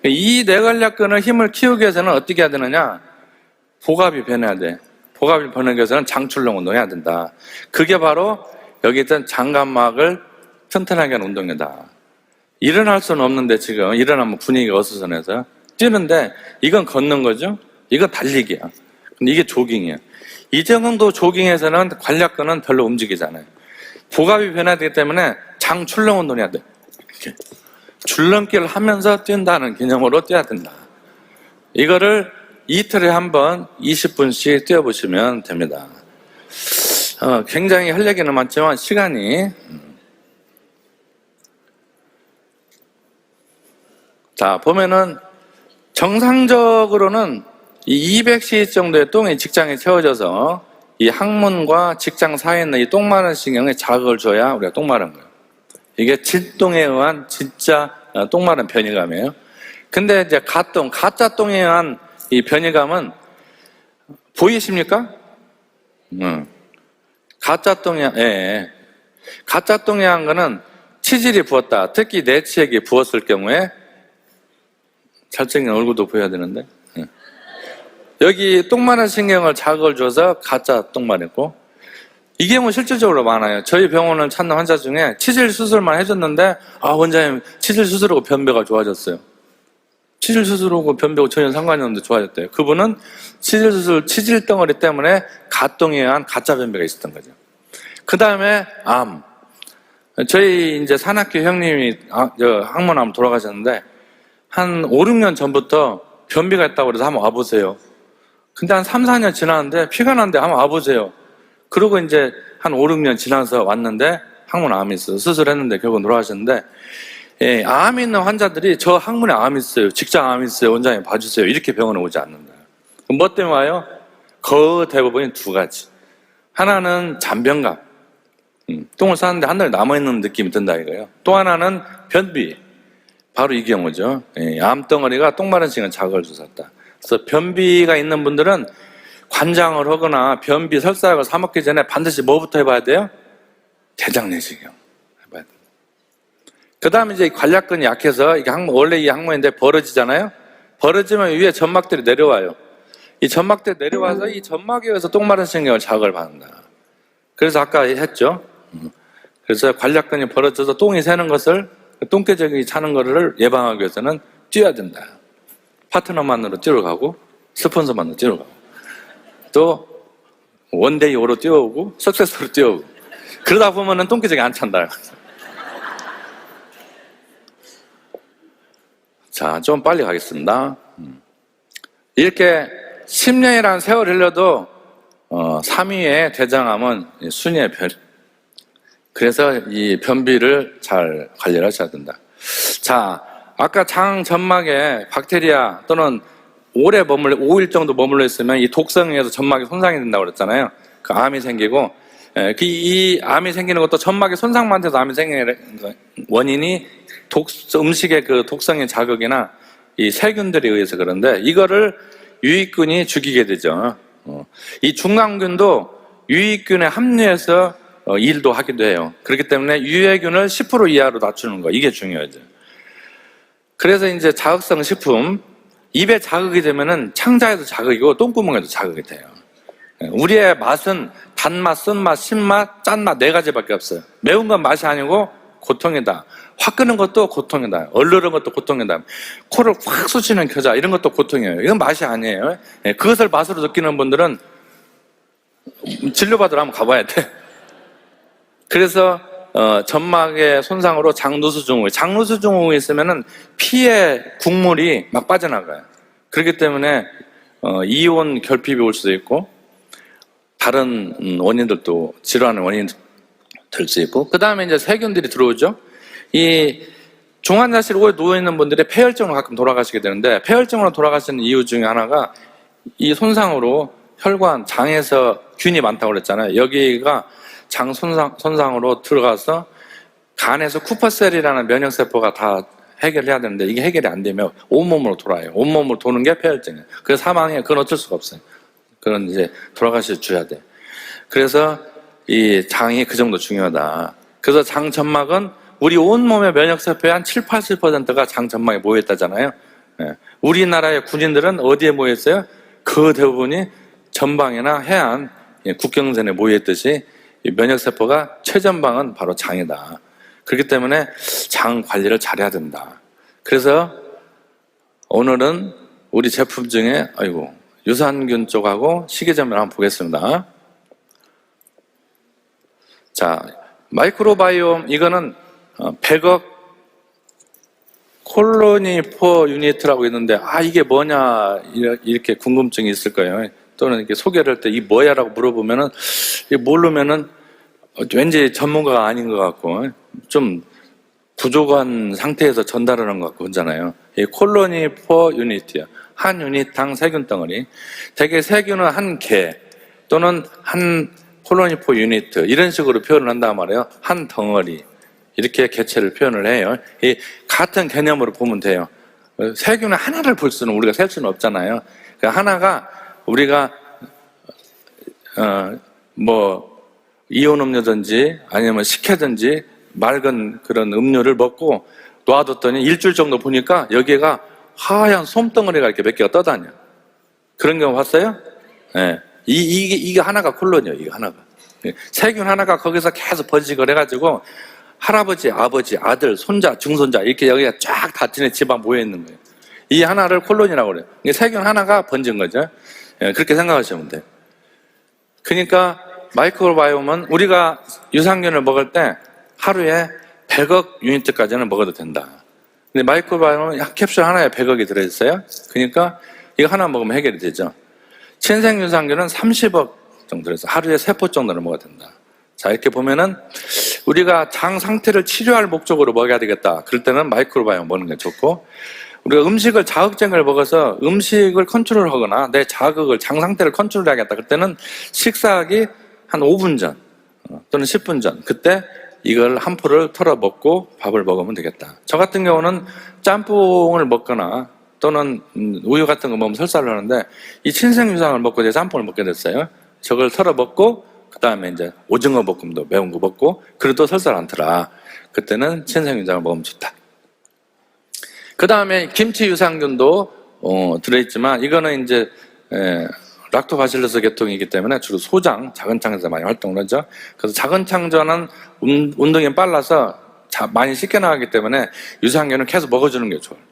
Speaker 1: 이 내관략근의 힘을 키우기 위해서는 어떻게 해야 되느냐? 복압이 변해야 돼. 복압이 번역해서는 장출렁 운동해야 된다. 그게 바로 여기 있던 장관막을 튼튼하게 하는 운동이다. 일어날 수는 없는데 지금 일어나면 분위기가 어수선해서 뛰는데 이건 걷는 거죠. 이건 달리기야. 근데 이게 조깅이야. 이 정도 조깅에서는 관략근은 별로 움직이잖아요. 복압이 변화되기 때문에 장출렁 운동을 해야 돼. 이렇게 줄넘기를 하면서 뛴다는 개념으로 뛰어야 된다. 이거를 이틀에 한 번 20분씩 뛰어보시면 됩니다. 굉장히 활력이는 많지만 시간이 자 보면은 정상적으로는 이 200cc 정도의 똥이 직장에 채워져서 이 항문과 직장 사이에 있는 이 똥 마른 신경에 자극을 줘야 우리가 똥 마른 거예요. 이게 진똥에 의한 진짜 똥 마른 변이감이에요. 근데 이제 가짜 똥에 의한 이 변이감은 보이십니까? 가짜 똥이, 예. 가짜 똥에 의한 거는 치질이 부었다. 특히 내치액이 부었을 경우에 잘생긴 얼굴도 보여야 되는데. 여기 똥 마른 신경을 자극을 줘서 가짜 똥 마렸고, 이 경우 실질적으로 많아요. 저희 병원을 찾는 환자 중에 치질 수술만 해줬는데, 원장님, 치질 수술하고 변비가 좋아졌어요. 치질 수술하고 변비하고 전혀 상관이 없는데 좋아졌대요. 그분은 치질 수술, 치질 덩어리 때문에 가똥에 의한 가짜 변비가 있었던 거죠. 그 다음에 암. 저희 이제 산악교 형님이 항문암 돌아가셨는데, 한 5, 6년 전부터 변비가 있다고 그래서 한번 와보세요. 근데 한 3, 4년 지났는데 피가 난데 한번 와보세요. 그러고 이제 한 5, 6년 지나서 왔는데 항문암이 있어요. 수술했는데 결국 돌아가셨는데, 예, 암이 있는 환자들이 저 항문에 암이 있어요. 직장 암이 있어요. 원장님 봐주세요. 이렇게 병원에 오지 않는다. 그럼 뭐 때문에 와요? 그 대부분이 두 가지. 하나는 잔변감. 똥을 싸는데 한 달 남아있는 느낌이 든다 이거예요. 또 하나는 변비. 바로 이 경우죠. 예, 암덩어리가 똥 마른 시간 자극을 줬었다. 그래서 변비가 있는 분들은 관장을 하거나 변비 설사약을 사 먹기 전에 반드시 뭐부터 해봐야 돼요? 대장 내시경 해봐야 돼요. 그 다음에 이제 관략근이 약해서 이게 원래 이 항문인데 벌어지잖아요. 벌어지면 위에 점막들이 내려와요. 이 점막들이 내려와서 이 점막에 의해서 똥 마른 신경을 자극을 받는다. 그래서 아까 했죠. 그래서 관략근이 벌어져서 똥이 새는 것을 똥개적이 차는 거를 예방하기 위해서는 뛰어야 된다. 파트너만으로 뛰러 가고 스폰서만으로 뛰러 가고 또 원데이 오로 뛰어오고 석세스로 뛰어오고 그러다 보면은 똥개적이 안 찬다. 자, 좀 빨리 가겠습니다. 이렇게 10년이라는 세월을 흘려도 3위의 대장암은 순위의 별. 그래서 이 변비를 잘 관리를 하셔야 된다. 자, 아까 장 점막에 박테리아 또는 오래 5일 정도 머물러 있으면 이 독성에 의해서 점막이 손상이 된다고 그랬잖아요. 그 암이 생기고, 이 암이 생기는 것도 점막의 손상만 돼서 암이 생기는 원인이 음식의 그 독성의 자극이나 이 세균들에 의해서 그런데 이거를 유익균이 죽이게 되죠. 이 중앙균도 유익균에 합류해서 일도 하기도 해요. 그렇기 때문에 유해균을 10% 이하로 낮추는 거, 이게 중요하죠. 그래서 이제 자극성 식품, 입에 자극이 되면은 창자에도 자극이고 똥구멍에도 자극이 돼요. 우리의 맛은 단맛, 쓴맛, 신맛, 짠맛 4가지밖에 없어요. 매운 건 맛이 아니고 고통이다. 확 끄는 것도 고통이다. 얼르는 것도 고통이다. 코를 확 쑤시는 겨자, 이런 것도 고통이에요. 이건 맛이 아니에요. 그것을 맛으로 느끼는 분들은 진료받으러 한번 가봐야 돼. 그래서 점막의 손상으로 장누수증후군. 장누수증후군이 있으면은 피에 국물이 막 빠져나가요. 그렇기 때문에 이온 결핍이 올 수도 있고 다른 원인들도 질환의 원인이 될 수 있고 그 다음에 이제 세균들이 들어오죠. 이 중환자실에 오래 누워있는 분들이 폐혈증으로 가끔 돌아가시게 되는데 폐혈증으로 돌아가시는 이유 중에 하나가 이 손상으로 혈관, 장에서 균이 많다고 그랬잖아요. 여기가 장 손상으로 들어가서 간에서 쿠퍼셀이라는 면역세포가 다 해결해야 되는데 이게 해결이 안 되면 온몸으로 돌아요. 온몸으로 도는 게 폐혈증이에요. 그래서 사망해요. 그건 어쩔 수가 없어요. 그건 이제 돌아가시 줘야 돼. 그래서 이 장이 그 정도 중요하다. 그래서 장 점막은 우리 온몸의 면역세포의 한 7, 80%가 장 점막에 모여있다잖아요. 우리나라의 군인들은 어디에 모여있어요? 그 대부분이 전방이나 해안, 국경선에 모여있듯이 이 면역세포가 최전방은 바로 장이다. 그렇기 때문에 장 관리를 잘해야 된다. 그래서 오늘은 우리 제품 중에 유산균 쪽하고 식이섬유를 한번 보겠습니다. 자, 마이크로바이옴 이거는 100억 콜로니 포 유니트라고 있는데 이게 뭐냐 이렇게 궁금증이 있을 거예요. 또는 이렇게 소개를 할 때 이 뭐야라고 물어보면은 모르면은 왠지 전문가가 아닌 것 같고 좀 부족한 상태에서 전달하는 것 같고 그러잖아요. 이 콜로니 포 유니트요. 한 유닛당 세균 덩어리. 대개 세균은 한 개 또는 한 콜로니 포 유니트 이런 식으로 표현을 한단 말이에요. 한 덩어리. 이렇게 개체를 표현을 해요. 이 같은 개념으로 보면 돼요. 세균의 하나를 볼 수는 우리가 셀 수는 없잖아요. 그 하나가 우리가 이온 음료든지 아니면 식혜든지 맑은 그런 음료를 먹고 놔뒀더니 일주일 정도 보니까 여기가 하얀 솜덩어리가 이렇게 몇 개가 떠다녀. 그런 경우 봤어요? 네. 이게 하나가 콜론이에요. 이게 하나가. 세균 하나가 거기서 계속 번식을 해가지고 할아버지, 아버지, 아들, 손자, 증손자 이렇게 여기가 쫙 다친의 집안 모여 있는 거예요. 이 하나를 콜론이라고 그래요. 세균 하나가 번진 거죠. 그렇게 생각하시면 돼요. 그러니까 마이크로바이옴은 우리가 유산균을 먹을 때 하루에 100억 유니트까지는 먹어도 된다. 근데 마이크로바이옴은 캡슐 하나에 100억이 들어있어요. 그러니까 이거 하나 먹으면 해결이 되죠. 친생유산균은 30억 정도 들어있어 하루에 3포 정도는 먹어야 된다. 자, 이렇게 보면은 우리가 장 상태를 치료할 목적으로 먹어야 되겠다. 그럴 때는 마이크로바이옴 먹는 게 좋고, 우리가 음식을 자극적인 걸 먹어서 음식을 컨트롤하거나 내 자극을 장 상태를 컨트롤해야겠다. 그때는 식사하기 한 5분 전 또는 10분 전 그때 이걸 한 포를 털어 먹고 밥을 먹으면 되겠다. 저 같은 경우는 짬뽕을 먹거나 또는 우유 같은 거 먹으면 설사를 하는데 이 친생유산을 먹고 이제 짬뽕을 먹게 됐어요. 저걸 털어 먹고 그 다음에 이제 오징어 볶음도 매운 거 먹고 그래도 설사를 않더라. 그때는 친생유산을 먹으면 좋다. 그 다음에 김치 유산균도 들어있지만 이거는 이제 락토바실러스 계통이기 때문에 주로 소장, 작은 창에서 많이 활동을 하죠. 그래서 작은 창자는 운동이 빨라서 많이 씻겨나가기 때문에 유산균은 계속 먹어주는 게 좋아요.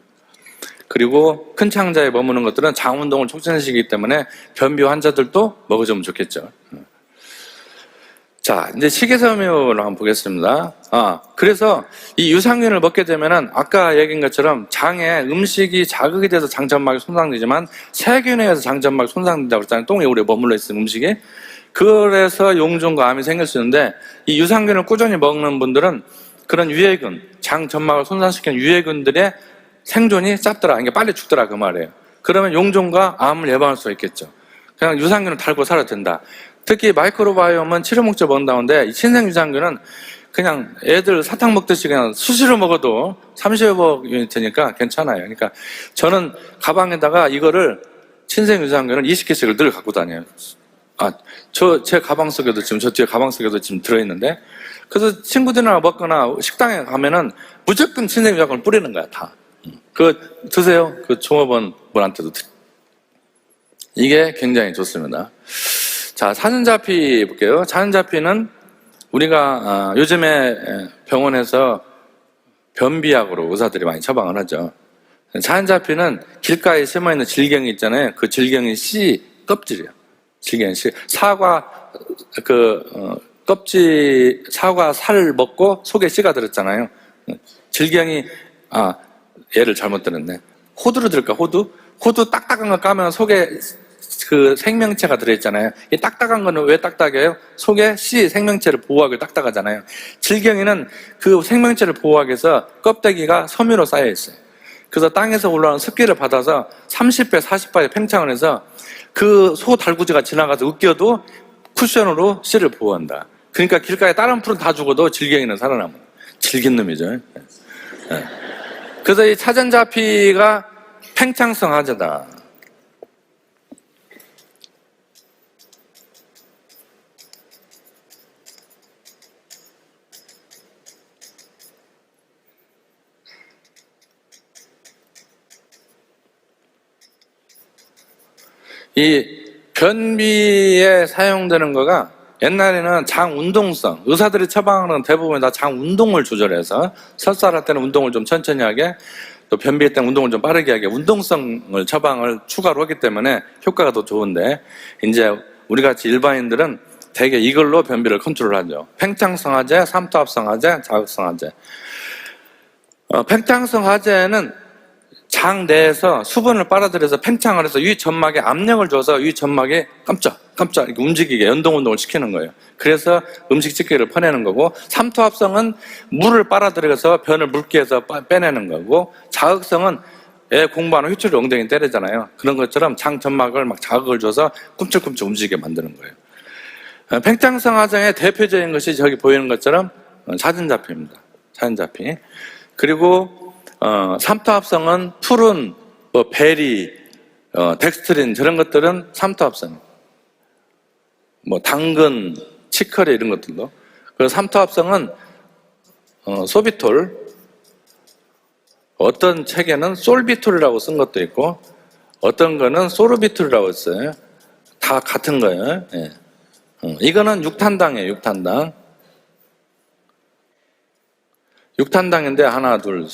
Speaker 1: 그리고 큰 창자에 머무는 것들은 장 운동을 촉진시키기 때문에 변비 환자들도 먹어주면 좋겠죠. 자, 이제 식이섬유를 한번 보겠습니다. 그래서 이 유산균을 먹게 되면은 아까 얘기한 것처럼 장에 음식이 자극이 돼서 장점막이 손상되지만 세균에 의해서 장점막이 손상된다고 그랬잖아요. 똥에 오래 머물러 있는 음식이. 그래서 용종과 암이 생길 수 있는데 이 유산균을 꾸준히 먹는 분들은 그런 유해균, 장 점막을 손상시키는 유해균들의 생존이 짧더라. 그러니까 빨리 죽더라 그 말이에요. 그러면 용종과 암을 예방할 수 있겠죠. 그냥 유산균을 달고 살아도 된다. 특히 마이크로바이옴은 치료 목적으로 먹는다는데 이 친생유산균은 그냥 애들 사탕 먹듯이 그냥 수시로 먹어도 30억 유니트니까 괜찮아요. 그러니까 저는 가방에다가 이거를 친생유산균을 20개씩을 늘 갖고 다녀요. 제 가방 속에도 지금 저 뒤에 가방 속에도 지금 들어있는데 그래서 친구들이랑 먹거나 식당에 가면은 무조건 친생유산균을 뿌리는 거야 다. 그거 드세요. 그 종업원 분한테도 이게 굉장히 좋습니다. 자, 사전자피 볼게요. 사전자피는 우리가 요즘에 병원에서 변비약으로 의사들이 많이 처방을 하죠. 사전자피는 길가에 심어있는 질경이 있잖아요. 그 질경이 씨 껍질이에요. 질경이 씨. 사과 껍질, 사과 살 먹고 속에 씨가 들었잖아요. 질경이 얘를 잘못 들었네. 호두로 들을까? 호두 딱딱한 거 까면 속에 그 생명체가 들어있잖아요. 이 딱딱한 거는 왜 딱딱해요? 속에 씨 생명체를 보호하기 딱딱하잖아요. 질경이는 그 생명체를 보호하기 위해서 껍데기가 섬유로 쌓여 있어요. 그래서 땅에서 올라오는 습기를 받아서 30배, 40배의 팽창을 해서 그 소 달구지가 지나가서 으깨도 쿠션으로 씨를 보호한다. 그러니까 길가에 다른 풀은 다 죽어도 질경이는 살아남아요. 질긴 놈이죠. 네. 그래서 이 사전자피가 팽창성 하자다. 이 변비에 사용되는 거가 옛날에는 장 운동성, 의사들이 처방하는 대부분 다 장 운동을 조절해서 설사할 때는 운동을 좀 천천히 하게, 또 변비할 때는 운동을 좀 빠르게 하게 운동성을 처방을 추가로 하기 때문에 효과가 더 좋은데, 이제 우리 같이 일반인들은 대개 이걸로 변비를 컨트롤하죠. 팽창성하제, 삼투압성하제, 자극성하제. 팽창성하제는 장 내에서 수분을 빨아들여서 팽창을 해서 위점막에 압력을 줘서 위점막이 깜짝 이렇게 움직이게 운동을 시키는 거예요. 그래서 음식 찌개를 퍼내는 거고, 삼투압성은 물을 빨아들여서 변을 묽게 해서 빼내는 거고, 자극성은 애 공부하는 휘철이 엉덩이 때리잖아요. 그런 것처럼 장 점막을 막 자극을 줘서 꿈틀꿈틀 움직이게 만드는 거예요. 팽창성 하장의 대표적인 것이 저기 보이는 것처럼 사진잡히입니다. 사진잡히. 그리고 삼투압성은 푸른, 베리, 덱스트린 저런 것들은 삼투압성. 당근, 치커리 이런 것들도. 그리고 삼투압성은 소비톨. 어떤 책에는 솔비톨이라고 쓴 것도 있고, 어떤 거는 소르비톨이라고 써요. 다 같은 거예요. 예. 이거는 육탄당이에요. 육탄당. 육탄당인데 하나, 둘,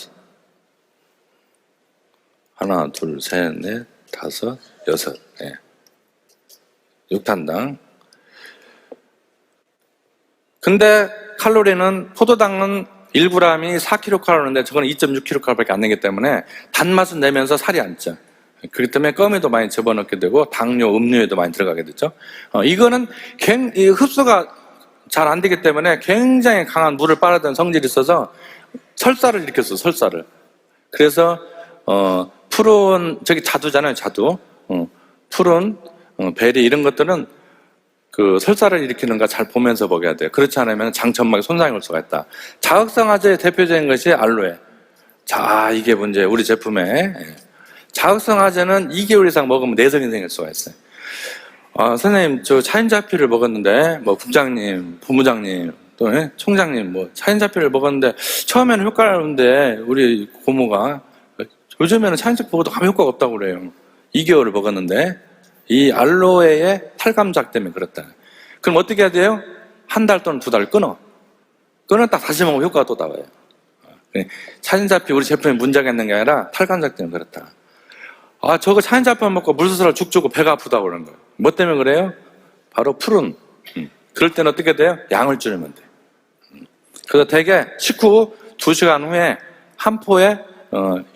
Speaker 1: 셋, 넷, 다섯, 여섯. 예. 육탄당. 근데 칼로리는 포도당은 1g이 4kcal인데 저건 2.6kcal밖에 안 되기 때문에 단맛은 내면서 살이 안 쪄. 그렇기 때문에 껌에도 많이 집어넣게 되고 당뇨, 음료에도 많이 들어가게 되죠. 이거는 흡수가 잘 안 되기 때문에 굉장히 강한 물을 빨아들이는 성질이 있어서 설사를 일으켰어, 설사를. 그래서 푸른, 저기 자두잖아요, 자두. 푸른, 베리 이런 것들은 그 설사를 일으키는가 잘 보면서 먹어야 돼요. 그렇지 않으면 장점막에 손상이 올 수가 있다. 자극성하제의 대표적인 것이 알로에. 자, 이게 문제. 우리 제품에 자극성하제는 2개월 이상 먹으면 내성이 생길 수가 있어요. 선생님, 저 차인자피를 먹었는데, 국장님, 본부장님, 또 총장님, 차인자피를 먹었는데 처음에는 효과가 없는데 우리 고모가 요즘에는 차인자피 먹어도 아무 효과가 없다고 그래요. 2개월을 먹었는데. 이 알로에의 탈감작 때문에 그렇다. 그럼 어떻게 해야 돼요? 한 달 또는 2달 끊어. 끊었다 다시 먹으면 효과가 또 나와요. 차인자피 우리 제품에 문제가 있는 게 아니라 탈감작 때문에 그렇다. 저거 차인자피 먹고 물수술을 죽 주고 배가 아프다고 그러는 거예요. 뭐 때문에 그래요? 바로 푸른. 그럴 때는 어떻게 돼요? 양을 줄이면 돼. 그래서 대개 식후 2시간 후에 한 포에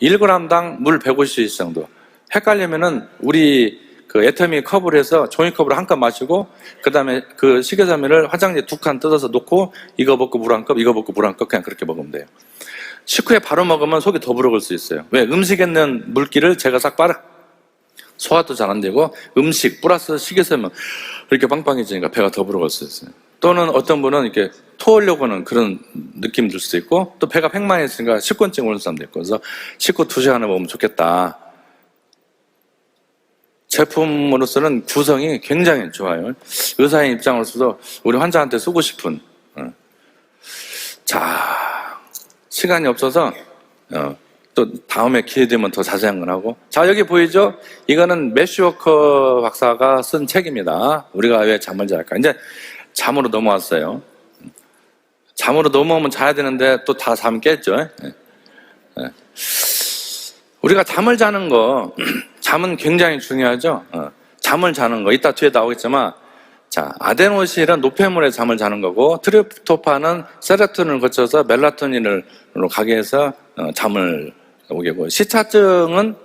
Speaker 1: 1g당 물 150cc 정도. 헷갈리면은 우리 그 애터미 컵을 해서 종이컵으로 한 컵 마시고, 그 다음에 그 식이섬유를 화장지에 2칸 뜯어서 놓고, 이거 붓고 물 한 컵, 이거 붓고 물 한 컵, 그냥 그렇게 먹으면 돼요. 식후에 바로 먹으면 속이 더 불어올 수 있어요. 왜? 음식에 있는 물기를 제가 싹 빨아, 소화도 잘 안 되고, 음식 플러스 식이섬유 이렇게 빵빵해지니까 배가 더 불어올 수 있어요. 또는 어떤 분은 이렇게 토하려고 하는 그런 느낌 들 수도 있고, 또 배가 팽만했으니까 식곤증 오는 사람도 있고, 그래서 식후 2시간을 먹으면 좋겠다. 제품으로서는 구성이 굉장히 좋아요. 의사의 입장으로서도 우리 환자한테 쓰고 싶은. 자, 시간이 없어서 또 다음에 기회 되면 더 자세한 건 하고. 자, 여기 보이죠? 이거는 매슈워커 박사가 쓴 책입니다. 우리가 왜 잠을 잘까? 이제 잠으로 넘어왔어요. 잠으로 넘어오면 자야 되는데 또 다 잠 깼죠. 우리가 잠을 자는 거, 잠은 굉장히 중요하죠. 잠을 자는 거, 이따 뒤에 나오겠지만, 자, 아데노실은 노폐물에 잠을 자는 거고, 트립토판은 세로토닌을 거쳐서 멜라토닌으로 가게 해서 잠을 오게 하고, 시차증은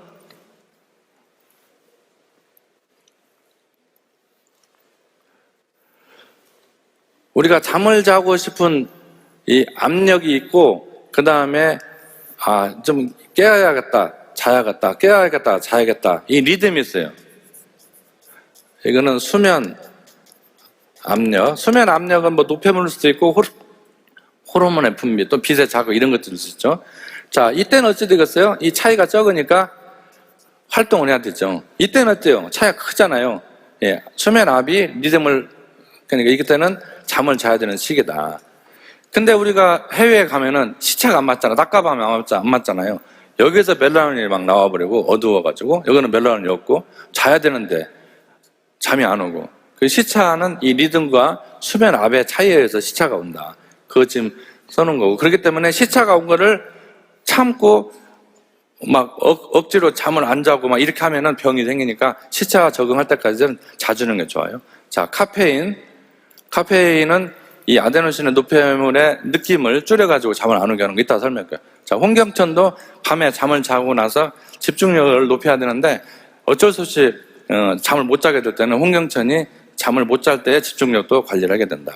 Speaker 1: 우리가 잠을 자고 싶은 이 압력이 있고, 그 다음에 좀 깨어야겠다, 자야겠다, 깨어야겠다, 자야겠다, 이 리듬이 있어요. 이거는 수면 압력. 수면 압력은 노폐물일 수도 있고 호르몬의 분비, 또 빛의 자극 이런 것들일 수 있죠. 자, 이때는 어찌 되겠어요? 이 차이가 적으니까 활동을 해야 되죠. 이때는 어때요? 차이가 크잖아요. 예, 수면 압이 리듬을, 그러니까 이때는 잠을 자야 되는 시기다. 근데 우리가 해외에 가면은 시차가 안 맞잖아. 낮가밤에 안 맞잖아요. 여기서 멜라토닌이 막 나와버리고 어두워가지고, 여기는 멜라토닌이 없고 자야 되는데 잠이 안 오고. 그 시차는 이 리듬과 수면 압의 차이에 의해서 시차가 온다. 그거 지금 써놓은 거고. 그렇기 때문에 시차가 온 거를 참고 막 억지로 잠을 안 자고 막 이렇게 하면은 병이 생기니까 시차가 적응할 때까지는 자주는 게 좋아요. 자, 카페인은 이 아데노신의 노폐물의 느낌을 줄여가지고 잠을 안 오게 하는 거 이따 설명할게요. 자, 홍경천도 밤에 잠을 자고 나서 집중력을 높여야 되는데 어쩔 수 없이 잠을 못 자게 될 때는 홍경천이 잠을 못 잘 때 집중력도 관리를 하게 된다.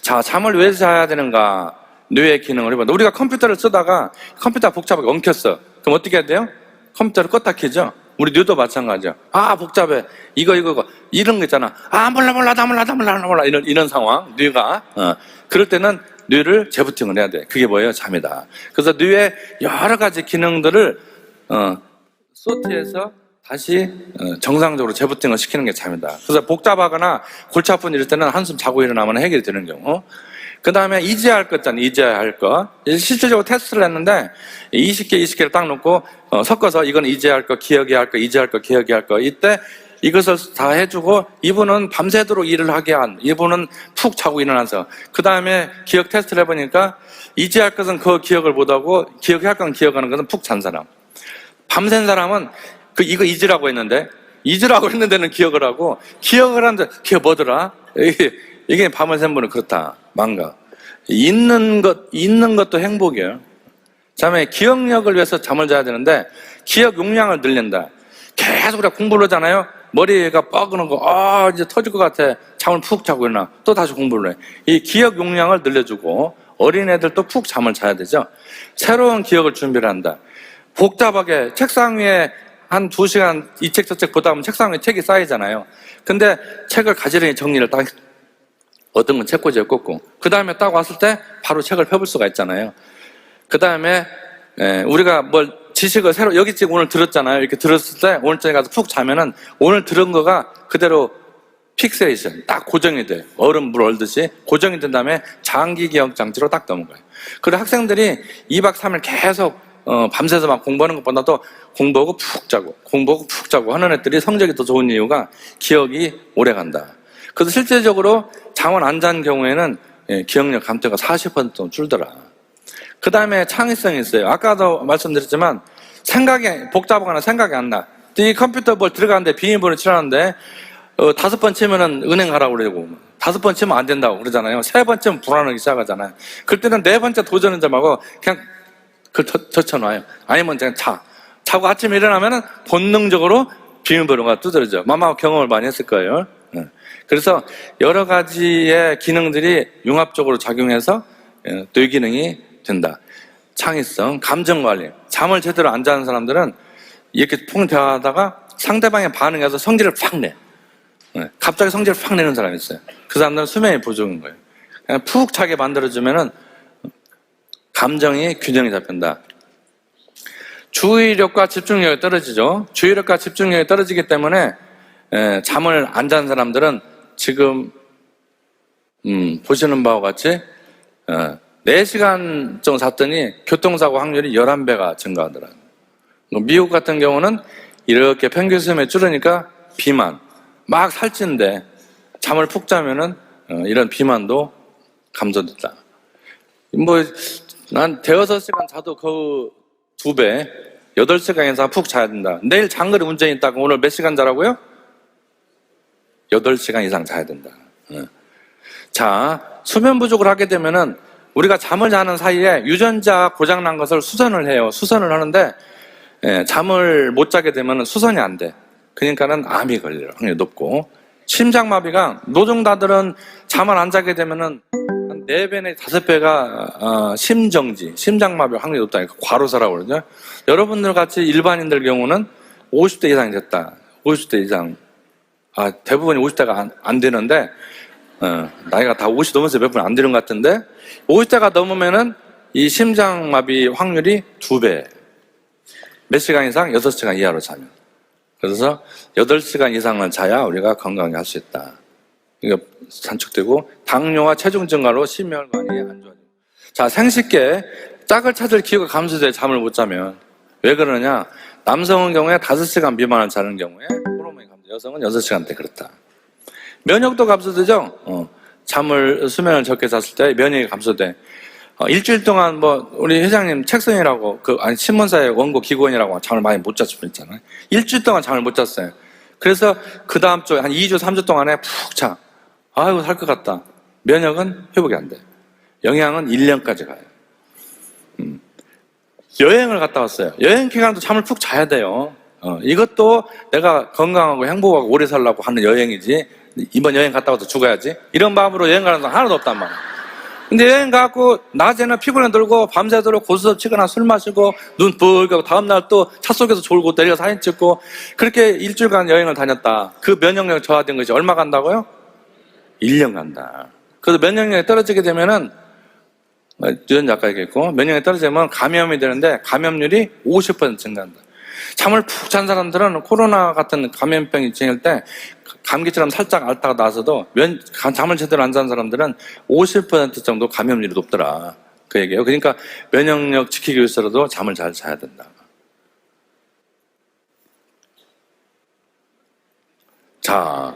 Speaker 1: 자, 잠을 왜 자야 되는가? 뇌의 기능을 해봐. 우리가 컴퓨터를 쓰다가 컴퓨터가 복잡하게 엉켰어. 그럼 어떻게 해야 돼요? 컴퓨터를 껐다 켜죠. 우리 뇌도 마찬가지야. 아, 복잡해. 이거 이런 거 있잖아. 아, 몰라 이런 상황. 뇌가 그럴 때는 뇌를 재부팅을 해야 돼. 그게 뭐예요? 잠이다. 그래서 뇌의 여러 가지 기능들을 소티해서 다시 정상적으로 재부팅을 시키는 게 잠이다. 그래서 복잡하거나 골치 아픈 이럴 때는 한숨 자고 일어나면 해결이 되는 경우. 그 다음에 잊어야 할 거 있잖아요. 잊어야 할 거. 실질적으로 테스트를 했는데 20개를 딱 놓고 섞어서 이건 잊어야 할 거, 기억해야 할 거, 잊어야 할 거, 기억해야 할 거. 이때 이것을 다 해주고 이분은 밤새도록 일을 하게 한, 이분은 푹 자고 일어나서 그 다음에 기억 테스트를 해보니까 잊어야 할 것은 그 기억을 못하고 기억해야 할 건 기억하는 것은 푹 잔 사람. 밤샌 사람은 이거 잊으라고 했는데는 기억을 하고 기억을 하는데 그게 뭐더라? 이게 밤을 샌 분은 그렇다. 망가. 잊는 것도 행복이에요. 다음에 기억력을 위해서 잠을 자야 되는데 기억 용량을 늘린다. 계속 우리가 공부를 하잖아요. 머리가 뻐근하고 이제 터질 것 같아. 잠을 푹 자고 일어나. 또 다시 공부를 해. 이 기억 용량을 늘려주고 어린애들도 푹 잠을 자야 되죠. 새로운 기억을 준비를 한다. 복잡하게 책상 위에 한 2시간 이 책 저 책 보다 보면 책상 위에 책이 쌓이잖아요. 근데 책을 가지런히 정리를 딱 어떤 건 책꽂이에 꽂고 그 다음에 딱 왔을 때 바로 책을 펴볼 수가 있잖아요. 그 다음에 우리가 지식을 새로 여기 지금 오늘 들었잖아요. 이렇게 들었을 때 오늘 저녁에 가서 푹 자면은 오늘 들은 거가 그대로 픽세이션 딱 고정이 돼. 물 얼듯이 고정이 된 다음에 장기 기억 장치로 딱 넘어가요. 그리고 학생들이 2박 3일 계속 밤새서 막 공부하는 것보다도 공부하고 푹 자고 하는 애들이 성적이 더 좋은 이유가 기억이 오래 간다. 그래서 실제적으로 잠을 안 잔 경우에는 기억력 감퇴가 40% 정도 줄더라. 그 다음에 창의성이 있어요. 아까도 말씀드렸지만 복잡하거나 생각이 안 나. 이 컴퓨터 들어가는데 비밀번호 치라는데 5번 치면은 은행 가라고 그러고 5번 치면 안 된다고 그러잖아요. 3번 치면 불안하기 시작하잖아요. 그럴 때는 4번째 도전한 점하고 그냥 그걸 젖혀놔요. 아니면 그냥 자고 아침에 일어나면은 본능적으로 비밀번호가 두드러져. 마마 경험을 많이 했을 거예요. 그래서 여러 가지의 기능들이 융합적으로 작용해서 뇌 기능이 된다. 창의성, 감정관리. 잠을 제대로 안 자는 사람들은 이렇게 푹 대화하다가 상대방의 반응에서 성질을 확 내. 갑자기 성질을 확 내는 사람이 있어요. 그 사람들은 수면이 부족인 거예요. 그냥 푹 자게 만들어주면은 감정이 균형이 잡힌다. 주의력과 집중력이 떨어지죠. 주의력과 집중력이 떨어지기 때문에 잠을 안 잔 사람들은 지금 보시는 바와 같이 4시간 정도 잤더니 교통사고 확률이 11배가 증가하더라고요. 미국 같은 경우는 이렇게 평균 수명이 줄으니까 비만, 막 살찌는데 잠을 푹 자면은 이런 비만도 감소됐다. 난 대여섯 시간 자도 그 2배, 8시간 이상 푹 자야 된다. 내일 장거리 운전이 있다고 오늘 몇 시간 자라고요? 8시간 이상 자야 된다. 자, 수면 부족을 하게 되면은 우리가 잠을 자는 사이에 유전자 고장난 것을 수선을 해요. 수선을 하는데 잠을 못 자게 되면은 수선이 안 돼. 그러니까는 암이 걸릴 확률이 높고, 심장마비가 노동자들은 잠을 안 자게 되면은 한 4배 내지 5배가 심장마비 확률이 높다. 과로사라고 그러죠. 여러분들 같이 일반인들 경우는 50대 이상이 됐다. 50대 이상. 대부분이 50대가 안 되는데, 나이가 다 50 넘어서 몇 분 안 되는 것 같은데, 50대가 넘으면은 이 심장마비 확률이 2배. 몇 시간 이상? 6시간 이하로 자면. 그래서 8시간 이상을 자야 우리가 건강하게 할 수 있다. 이거 산축되고, 당뇨와 체중 증가로 심혈관이 안 좋아지고. 자, 생식계, 짝을 찾을 기회가 감소돼 잠을 못 자면. 왜 그러냐? 남성의 경우에 5시간 미만을 자는 경우에 호르몬이 감소. 여성은 6시간대 그렇다. 면역도 감소되죠? 수면을 적게 잤을 때 면역이 감소돼. 일주일 동안 우리 회장님 책성이라고, 신문사의 원고 기고원이라고 잠을 많이 못 잤을 뻔했잖아요. 일주일 동안 잠을 못 잤어요. 그래서 그 다음 주에 한 2주, 3주 동안에 푹 자. 아이고, 살 것 같다. 면역은 회복이 안 돼. 영양은 1년까지 가요. 여행을 갔다 왔어요. 여행 기간도 잠을 푹 자야 돼요. 이것도 내가 건강하고 행복하고 오래 살라고 하는 여행이지, 이번 여행 갔다 와서 죽어야지, 이런 마음으로 여행 가는 사람 하나도 없단 말이야. 근데 여행 가고 낮에는 피곤해 들고 밤새도록 고스톱 치거나 술 마시고 눈 붉고 다음날 또 차 속에서 졸고 내려 사진 찍고, 그렇게 일주일간 여행을 다녔다. 그 면역력이 저하된 것이 얼마 간다고요? 1년 간다. 그래서 면역력이 떨어지게 되면은, 유전 작가 얘기했고, 면역력이 떨어지면 감염이 되는데 감염률이 50% 증가한다. 잠을 푹 잔 사람들은 코로나 같은 감염병이 지낼 때 감기처럼 살짝 앓다가 나서도 잠을 제대로 안 잔 사람들은 50% 정도 감염률이 높더라. 그 얘기예요. 그러니까 면역력 지키기 위해서라도 잠을 잘 자야 된다. 자,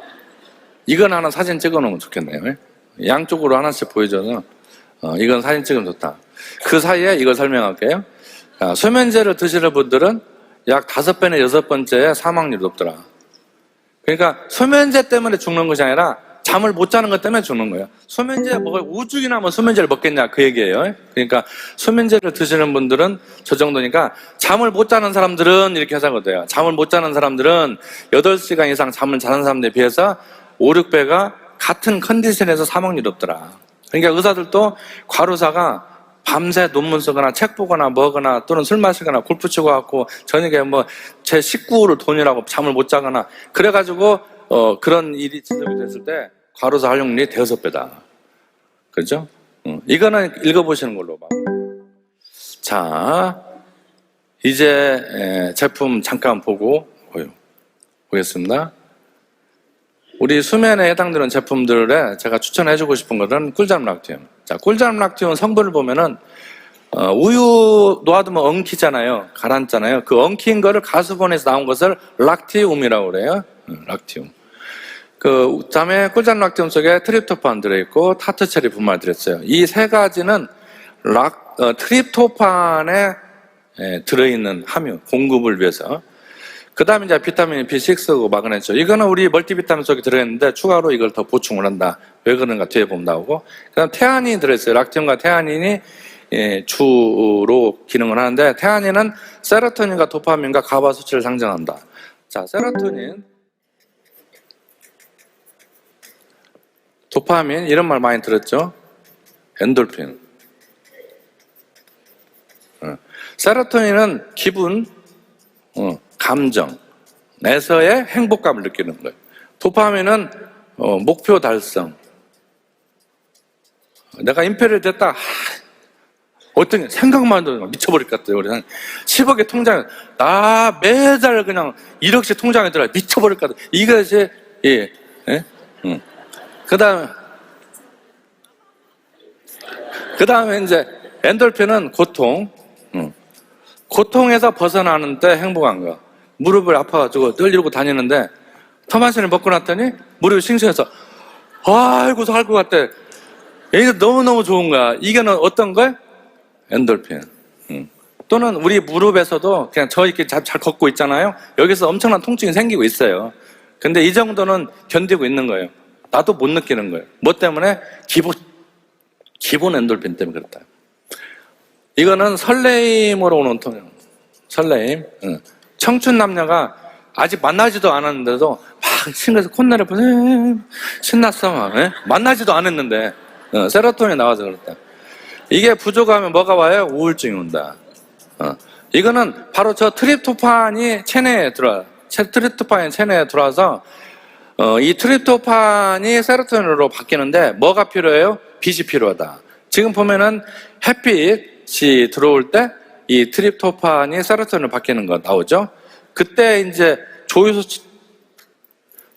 Speaker 1: 이건 하나 사진 찍어 놓으면 좋겠네요. 양쪽으로 하나씩 보여줘서 이건 사진 찍으면 좋다. 그 사이에 이걸 설명할게요. 수면제를 드시는 분들은 약 5배나 6번째에 사망률이 높더라. 그러니까 수면제 때문에 죽는 것이 아니라 잠을 못 자는 것 때문에 죽는 거예요. 수면제 먹을 오죽이나 수면제를 먹겠냐 그 얘기예요. 그러니까 수면제를 드시는 분들은 저 정도니까, 잠을 못 자는 사람들은 이렇게 해석이 돼요. 잠을 못 자는 사람들은 8시간 이상 잠을 자는 사람들에 비해서 5, 6배가 같은 컨디션에서 사망률이 없더라. 그러니까 의사들도 과로사가 밤새 논문 쓰거나 책 보거나 먹거나 또는 술 마시거나 골프 치고 갖고 저녁에 제 식구를 돈이라고 잠을 못 자거나 그래가지고 그런 일이 지속이 됐을 때 과로사 활용률이 5배다. 그렇죠? 이거는 읽어보시는 걸로 봐. 자, 이제 제품 잠깐 보겠습니다. 우리 수면에 해당되는 제품들에 제가 추천해주고 싶은 것은 꿀잠 락티움. 자, 꿀잠 락티움 성분을 보면은 우유 놓아두면 엉키잖아요. 가라앉잖아요. 그 엉킨 거를 가수본에서 나온 것을 락티움이라고 그래요. 락티움. 그 다음에 꿀잠 락티움 속에 트립토판 들어있고 타트체리 분말 들어있어요. 이 세 가지는 트립토판에 들어있는 함유 공급을 위해서. 그 다음에 이제 비타민 B6고 마그네슘. 이거는 우리 멀티비타민 속에 들어있는데 추가로 이걸 더 보충을 한다. 왜 그런가 뒤에 보면 나오고. 그 다음 태아닌이 들어있어요. 락티움과 태아닌이 주로 기능을 하는데, 태아닌은 세로토닌과 도파민과 가바 수치를 상정한다. 자, 세로토닌, 도파민, 이런 말 많이 들었죠? 엔돌핀. 세로토닌은 기분, 감정, 내서의 행복감을 느끼는 거예요. 도파민은 목표 달성. 내가 임페리얼 됐다. 어떤 생각만 해도 미쳐버릴 것 같아요. 우리 한 10억의 통장에 나 매달 그냥 1억씩 통장에 들어가 미쳐버릴 것 같아요. 이것이 그다음에 이제 엔돌핀은 고통. 고통에서 벗어나는 때 행복한 거. 무릎을 아파가지고 늘 이러고 다니는데 토마신을 먹고 났더니 무릎이 싱싱해서 아이고 살 것 같아. 이게 너무너무 좋은 거야. 이게는 어떤 거야? 엔돌핀. 또는 우리 무릎에서도 그냥 저 이렇게 잘 걷고 있잖아요. 여기서 엄청난 통증이 생기고 있어요. 근데 이 정도는 견디고 있는 거예요. 나도 못 느끼는 거예요. 뭐 때문에? 기본 엔돌핀 때문에 그렇다. 이거는 설레임으로 오는 통증. 설레임. 청춘 남녀가 아직 만나지도 않았는데도 막 신나서 콧노래 신났어 막. 만나지도 않았는데 세로토닌이 나와서 그렇다. 이게 부족하면 뭐가 와요? 우울증이 온다. 이거는 바로 저 트립토판이 체내에 들어와요. 트립토판이 체내에 들어와서 이 트립토판이 세로토닌으로 바뀌는데 뭐가 필요해요? 빛이 필요하다. 지금 보면은 햇빛이 들어올 때 이 트립토판이 세로토닌으로 바뀌는 거 나오죠? 그때 이제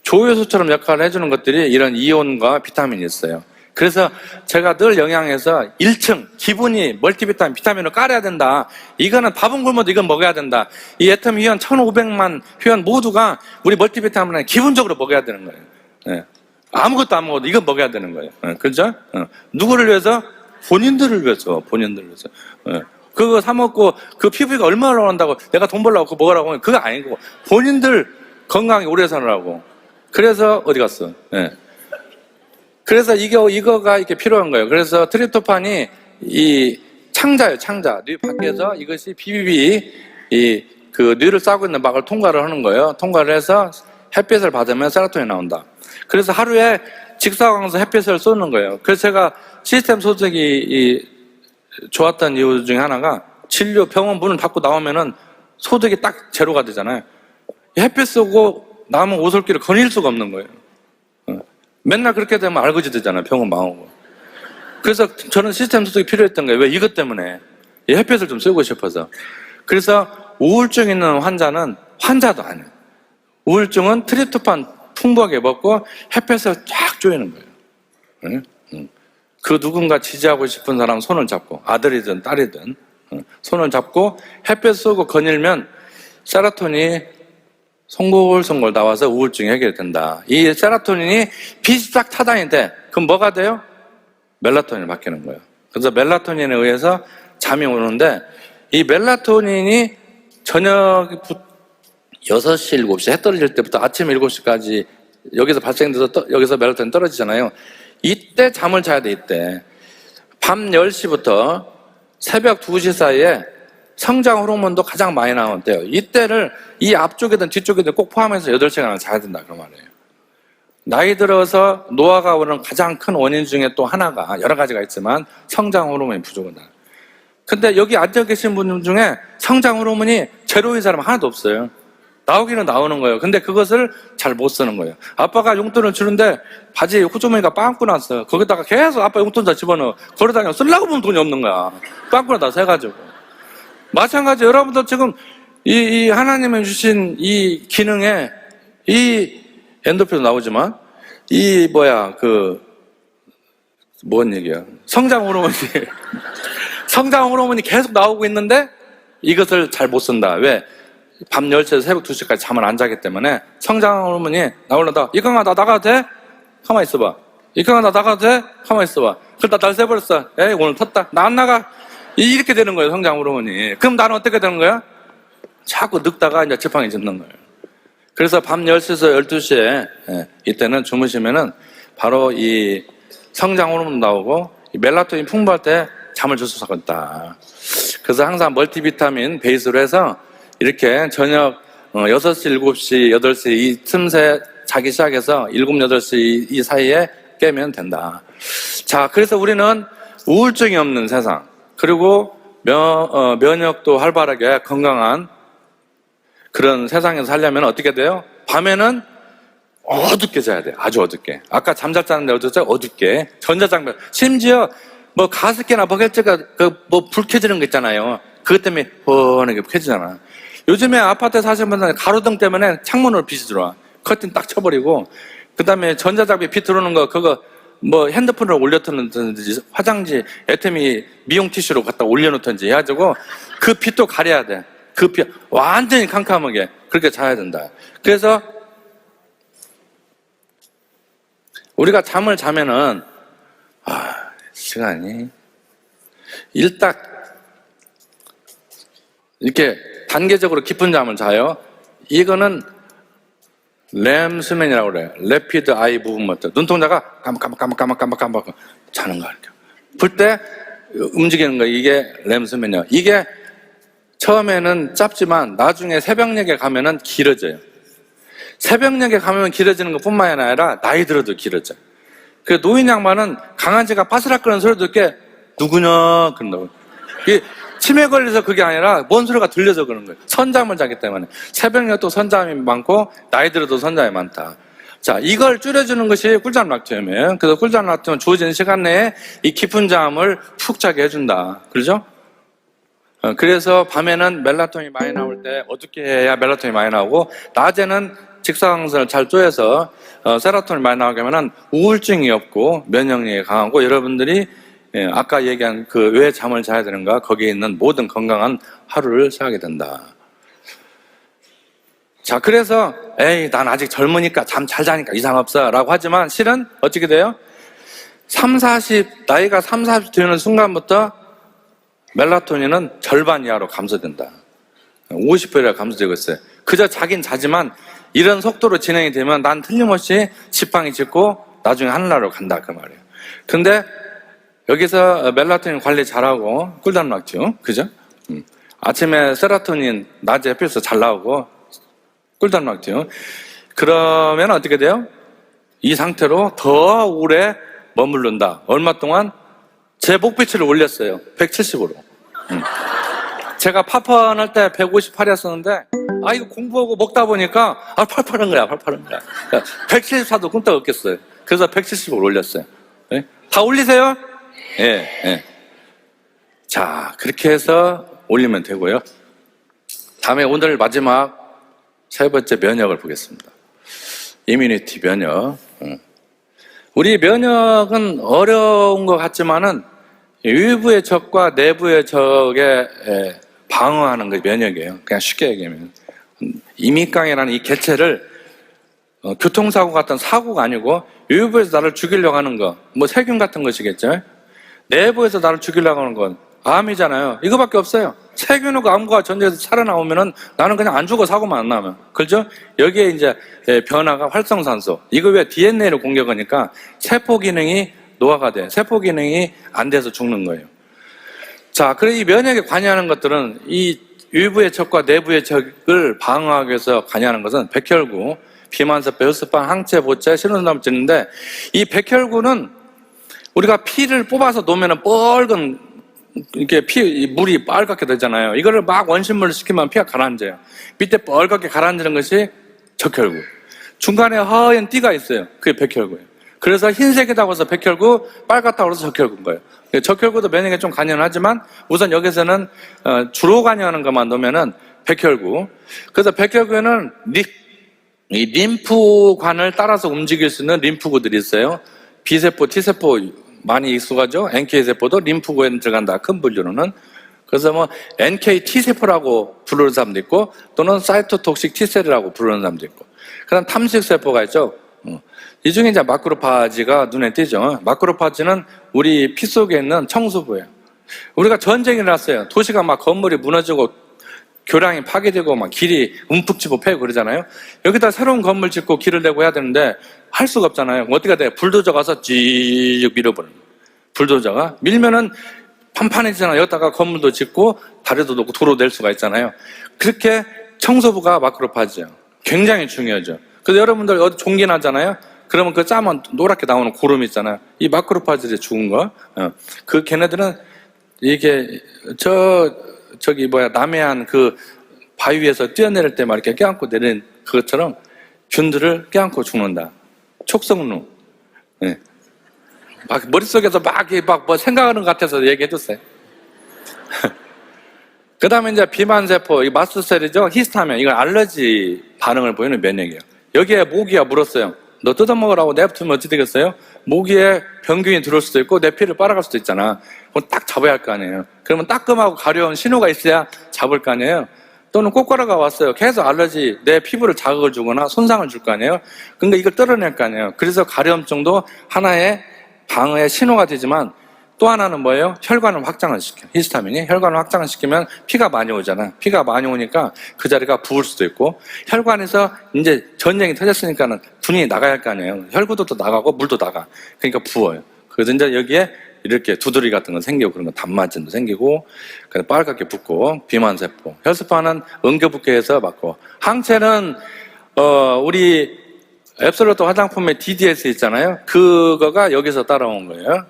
Speaker 1: 조효소처럼 역할을 해주는 것들이 이런 이온과 비타민이 있어요. 그래서 제가 늘 영양에서 1층 기본이 멀티비타민, 비타민을 깔아야 된다. 이거는 밥은 굶어도 이건 먹어야 된다. 이 애터미 회원 1,500만 회원 모두가 우리 멀티비타민을 기본적으로 먹어야 되는 거예요. 예. 아무것도 안 먹어도 이건 먹어야 되는 거예요. 예. 그죠? 누구를 위해서? 본인들을 위해서. 예. 그거 사먹고 그 피부가 얼마나 올라온다고 내가 돈 벌라고 그거 먹으라고 하면 그거 아니고 본인들 건강히 오래 사느라고. 그래서 어디 갔어? 예. 그래서 이거가 이렇게 필요한 거예요. 그래서 트립토판이 이 창자예요, 창자. 뇌 밖에서 이것이 BBB, 그 뇌를 싸고 있는 막을 통과를 하는 거예요. 통과를 해서 햇빛을 받으면 세로토닌이 나온다. 그래서 하루에 직사광선 햇빛을 쏘는 거예요. 그래서 제가 시스템 소득이 좋았던 이유 중에 하나가 진료 병원 문을 닫고 나오면은 소득이 딱 제로가 되잖아요. 햇빛 쏘고 남은 오솔길을 거닐 수가 없는 거예요. 맨날 그렇게 되면 알거지 되잖아요. 병원 망하고. 그래서 저는 시스템 소득이 필요했던 거예요. 왜? 이것 때문에. 이 햇빛을 좀 쓰고 싶어서. 그래서 우울증 있는 환자는 환자도 아니에요. 우울증은 트립토판 풍부하게 먹고 햇빛을 쫙 쪼이는 거예요. 그 누군가 지지하고 싶은 사람 손을 잡고, 아들이든 딸이든 손을 잡고 햇빛 쏘고 거닐면 세로토닌이 송골송골 나와서 우울증이 해결된다. 이 세로토닌이 빛이 딱 차단이 돼. 그럼 뭐가 돼요? 멜라토닌이 바뀌는 거예요. 그래서 멜라토닌에 의해서 잠이 오는데 이 멜라토닌이 저녁 6시, 7시 해 떨어질 때부터 아침 7시까지 여기서 발생돼서 여기서 멜라토닌 떨어지잖아요. 이때 잠을 자야 돼. 이때 밤 10시부터 새벽 2시 사이에 성장 호르몬도 가장 많이 나온대요. 이때를 이 앞쪽이든 뒤쪽이든 꼭 포함해서 8시간을 자야 된다 그 말이에요. 나이 들어서 노화가 오는 가장 큰 원인 중에 또 하나가 여러 가지가 있지만 성장 호르몬이 부족하다. 근데 여기 앉아 계신 분 중에 성장 호르몬이 제로인 사람 하나도 없어요. 나오기는 나오는 거예요. 근데 그것을 잘 못 쓰는 거예요. 아빠가 용돈을 주는데 바지에 호주머니가 빵꾸 났어요. 거기다가 계속 아빠 용돈 다 집어넣어. 걸어다니면 쓰려고 보면 돈이 없는 거야. 빵꾸를 다 세가지고. 마찬가지 여러분도 지금 이 하나님이 주신 이 기능에 이 엔도핀도 나오지만 뭔 얘기야? 성장 호르몬이 계속 나오고 있는데 이것을 잘 못 쓴다. 왜? 밤 10시에서 새벽 2시까지 잠을 안 자기 때문에 성장 호르몬이 나오려다 이강아 나 나가도 돼? 가만히 있어봐. 이강아 나 나가도 돼? 가만히 있어봐. 그러다 날 새버렸어. 에이 오늘 텄다. 나 안 나가. 이렇게 되는 거예요. 성장 호르몬이. 그럼 나는 어떻게 되는 거야? 자꾸 늙다가 이제 지팡이 짚는 거예요. 그래서 밤 10시에서 12시에 이때는 주무시면은 바로 이 성장 호르몬 나오고 멜라토닌 풍부할 때 잠을 줄 수가 있다. 그래서 항상 멀티비타민 베이스로 해서 이렇게 저녁 6시, 7시, 8시 이 틈새 자기 시작해서 7, 8시 이 사이에 깨면 된다. 자, 그래서 우리는 우울증이 없는 세상, 그리고 면역도 활발하게 건강한 그런 세상에서 살려면 어떻게 돼요? 밤에는 어둡게 자야 돼요. 아주 어둡게. 아까 잠잘 자는데 어둡게. 전자장벽. 심지어 가습기나 버켓제가 불 켜지는 거 있잖아요. 그것 때문에 훤하게 켜지잖아. 요즘에 아파트 사시는 분들은 가로등 때문에 창문으로 빛이 들어와. 커튼 딱 쳐버리고, 그 다음에 전자장비 빛 들어오는 거, 그거 핸드폰으로 올려놓든지, 화장지, 애템이 미용 티슈로 갖다 올려놓든지 해가지고, 그 빛도 가려야 돼. 그 빛, 완전히 캄캄하게. 그렇게 자야 된다. 그래서, 우리가 잠을 자면은, 시간이, 일단, 이렇게 단계적으로 깊은 잠을 자요. 이거는 렘 수면이라고 그래요. 래피드 아이 무브먼트. 눈동자가 깜빡 자는 거야. 불 때 움직이는 거 이게 렘 수면이야. 이게 처음에는 짧지만 나중에 새벽녘에 가면은 길어져요. 새벽녘에 가면 길어지는 것뿐만 아니라 나이 들어도 길어져. 그 노인 양반은 강아지가 바스락거리는 소리 듣게 누구냐 그런다고. 치매 걸려서 그게 아니라 뭔 소리가 들려서 그런 거예요. 선잠을 자기 때문에. 새벽녘도 선잠이 많고 나이 들어도 선잠이 많다. 자, 이걸 줄여주는 것이 꿀잠 락티움이에요. 그래서 꿀잠 락티움은 주어진 시간 내에 이 깊은 잠을 푹 자게 해준다. 그러죠? 그래서 밤에는 멜라토닌이 많이 나올 때 어둡게 해야 멜라토닌이 많이 나오고, 낮에는 직사광선을 잘 쪼여서 세로토닌이 많이 나오게 하면 우울증이 없고 면역력이 강하고, 여러분들이 아까 얘기한 그 왜 잠을 자야 되는가, 거기에 있는 모든 건강한 하루를 살게 된다. 자, 그래서 에이 난 아직 젊으니까 잠 잘 자니까 이상 없어 라고 하지만, 실은 어떻게 돼요? 나이가 3, 40 되는 순간부터 멜라토닌은 절반 이하로 감소된다. 50% 감소되고 있어요. 그저 자긴 자지만 이런 속도로 진행이 되면 난 틀림없이 지팡이 짚고 나중에 하늘나라로 간다, 그 말이에요. 근데 여기서 멜라토닌 관리 잘하고 꿀잠 낙죠, 그죠? 아침에 세로토닌 낮에 햇빛에서 잘 나오고 꿀잠 낙죠. 그러면 어떻게 돼요? 이 상태로 더 오래 머무른다. 얼마 동안? 제 목표치를 올렸어요. 170으로. 제가 파판 할 때 158이었었는데, 이거 공부하고 먹다 보니까, 팔팔한 거야. 174도 끔딱 없겠어요. 그래서 170으로 올렸어요. 네? 다 올리세요? 예. 자, 그렇게 해서 올리면 되고요. 다음에 오늘 마지막 세 번째 면역을 보겠습니다. 이뮤니티 면역. 우리 면역은 어려운 것 같지만은 외부의 적과 내부의 적에 방어하는 게 면역이에요. 그냥 쉽게 얘기하면 이민강이라는 이 개체를 교통사고 같은 사고가 아니고 외부에서 나를 죽이려고 하는 거, 뭐 세균 같은 것이겠죠. 내부에서 나를 죽이려고 하는 건 암이잖아요. 이거밖에 없어요. 세균하고 암과 전쟁에서 살아나오면은 나는 그냥 안 죽어, 사고만 안 나면. 그렇죠? 여기에 이제 변화가 활성산소. 이거 왜 DNA를 공격하니까 세포 기능이 노화가 돼. 세포 기능이 안 돼서 죽는 거예요. 자, 그래서 이 면역에 관여하는 것들은 이 외부의 적과 내부의 적을 방어하기 위해서 관여하는 것은 백혈구, 비만세포, 혈소판, 항체, 보체, 신원담증인데, 이 백혈구는 우리가 피를 뽑아서 놓으면 뻘건 이렇게 물이 빨갛게 되잖아요. 이거를 막 원심물을 시키면 피가 가라앉아요. 밑에 빨갛게 가라앉는 것이 적혈구. 중간에 하얀 띠가 있어요. 그게 백혈구예요. 그래서 흰색이라고 해서 백혈구, 빨갛다고 해서 적혈구인 거예요. 적혈구도 면역에 좀 관여는 하지만 우선 여기서는 주로 관여하는 것만 놓으면은 백혈구. 그래서 백혈구에는 이 림프관을 따라서 움직일 수 있는 림프구들이 있어요. B세포, T세포 많이 익숙하죠? NK세포도 림프구에 들어간다, 큰 분류로는. 그래서 뭐 NK T세포라고 부르는 사람도 있고, 또는 사이토톡식 T셀이라고 부르는 사람도 있고, 그 다음 탐식세포가 있죠. 이 중에 이제 마크로파지가 눈에 띄죠. 마크로파지는 우리 피 속에 있는 청소부예요. 우리가 전쟁이 났어요. 도시가 막 건물이 무너지고 교량이 파괴되고 막 길이 움푹 치고 패고 그러잖아요. 여기다 새로운 건물 짓고 길을 내고 해야 되는데 할 수가 없잖아요. 어떻게 돼요? 불도저 가서 쭉 밀어버려요. 불도저가 밀면은 판판해지잖아요. 여기다가 건물도 짓고 다리도 놓고 도로 낼 수가 있잖아요. 그렇게 청소부가 마크로파지예요. 굉장히 중요하죠. 그래서 여러분들 어디 종기 나잖아요. 그러면 그 짜면 노랗게 나오는 고름 있잖아요. 이 마크로파지들이 죽은 거. 그 걔네들은 이게 남해안 그 바위 위에서 뛰어내릴 때 막 이렇게 껴안고 내리는 그것처럼 균들을 껴안고 죽는다. 촉성루. 네. 막 머릿속에서 막 뭐 생각하는 것 같아서 얘기해줬어요. 그 다음에 이제 비만세포, 이 마스트셀이죠. 히스타민. 이건 알러지 반응을 보이는 면역이에요. 여기에 모기가 물었어요. 너 뜯어먹으라고 내버리면 어찌 되겠어요? 모기에 병균이 들어올 수도 있고 내 피를 빨아갈 수도 있잖아. 그럼 딱 잡아야 할 거 아니에요. 그러면 따끔하고 가려운 신호가 있어야 잡을 거 아니에요. 또는 꽃가루가 왔어요. 계속 알러지, 내 피부를 자극을 주거나 손상을 줄 거 아니에요. 그러니까 이걸 떨어낼 거 아니에요. 그래서 가려움증도 하나의 방어의 신호가 되지만, 또 하나는 뭐예요? 혈관을 확장을 시켜요. 히스타민이 혈관을 확장을 시키면 피가 많이 오잖아. 피가 많이 오니까 그 자리가 부을 수도 있고, 혈관에서 이제 전쟁이 터졌으니까는 분이 나가야 할 거 아니에요. 혈구도 나가고 물도 나가. 그러니까 부어요. 그래서 이제 여기에 이렇게 두드리 같은 거 생기고, 그런 거 단마진도 생기고, 빨갛게 붓고, 비만세포. 혈소판은 응겨붓게 해서 맞고, 항체는 우리 앱솔루트 화장품에 DDS 있잖아요. 그거가 여기서 따라온 거예요.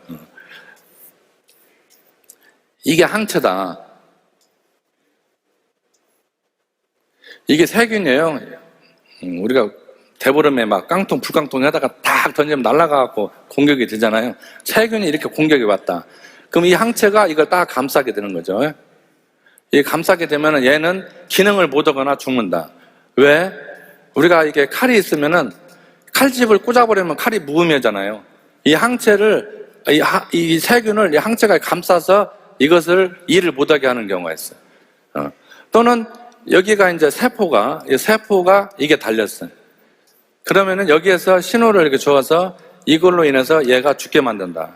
Speaker 1: 이게 항체다. 이게 세균이에요. 우리가 대보름에 막 깡통, 불깡통 하다가 딱 던지면 날아가고 공격이 되잖아요. 세균이 이렇게 공격이 왔다. 그럼 이 항체가 이걸 딱 감싸게 되는 거죠. 이 감싸게 되면 얘는 기능을 못하거나 죽는다. 왜? 우리가 이게 칼이 있으면은 칼집을 꽂아버리면 칼이 무음이잖아요. 이 항체를, 이 세균을 이 항체가 감싸서 이것을 일을 못하게 하는 경우가 있어요. 또는 여기가 이제 세포가 이게 달렸어요. 그러면은 여기에서 신호를 이렇게 줘서 이걸로 인해서 얘가 죽게 만든다.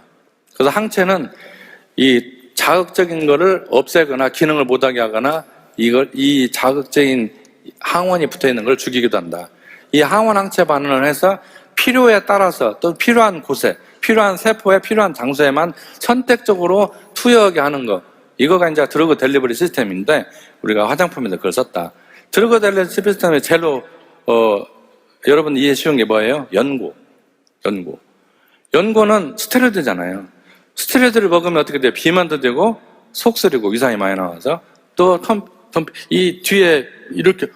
Speaker 1: 그래서 항체는 이 자극적인 거를 없애거나 기능을 못하게 하거나 이 자극적인 항원이 붙어 있는 걸 죽이기도 한다. 이 항원 항체 반응을 해서 필요에 따라서 또 필요한 곳에, 필요한 세포에 필요한 장소에만 선택적으로 투여하게 하는 거. 이거가 이제 드러그 델리버리 시스템인데 우리가 화장품에도 그걸 썼다. 드러그 델리버리 시스템의 제일로 여러분 이해 쉬운 게 뭐예요? 연고. 연고는 스테로이드잖아요. 스테로이드를 먹으면 어떻게 돼요? 비만도 되고 속쓰리고 위산이 많이 나와서 또 이 뒤에 이렇게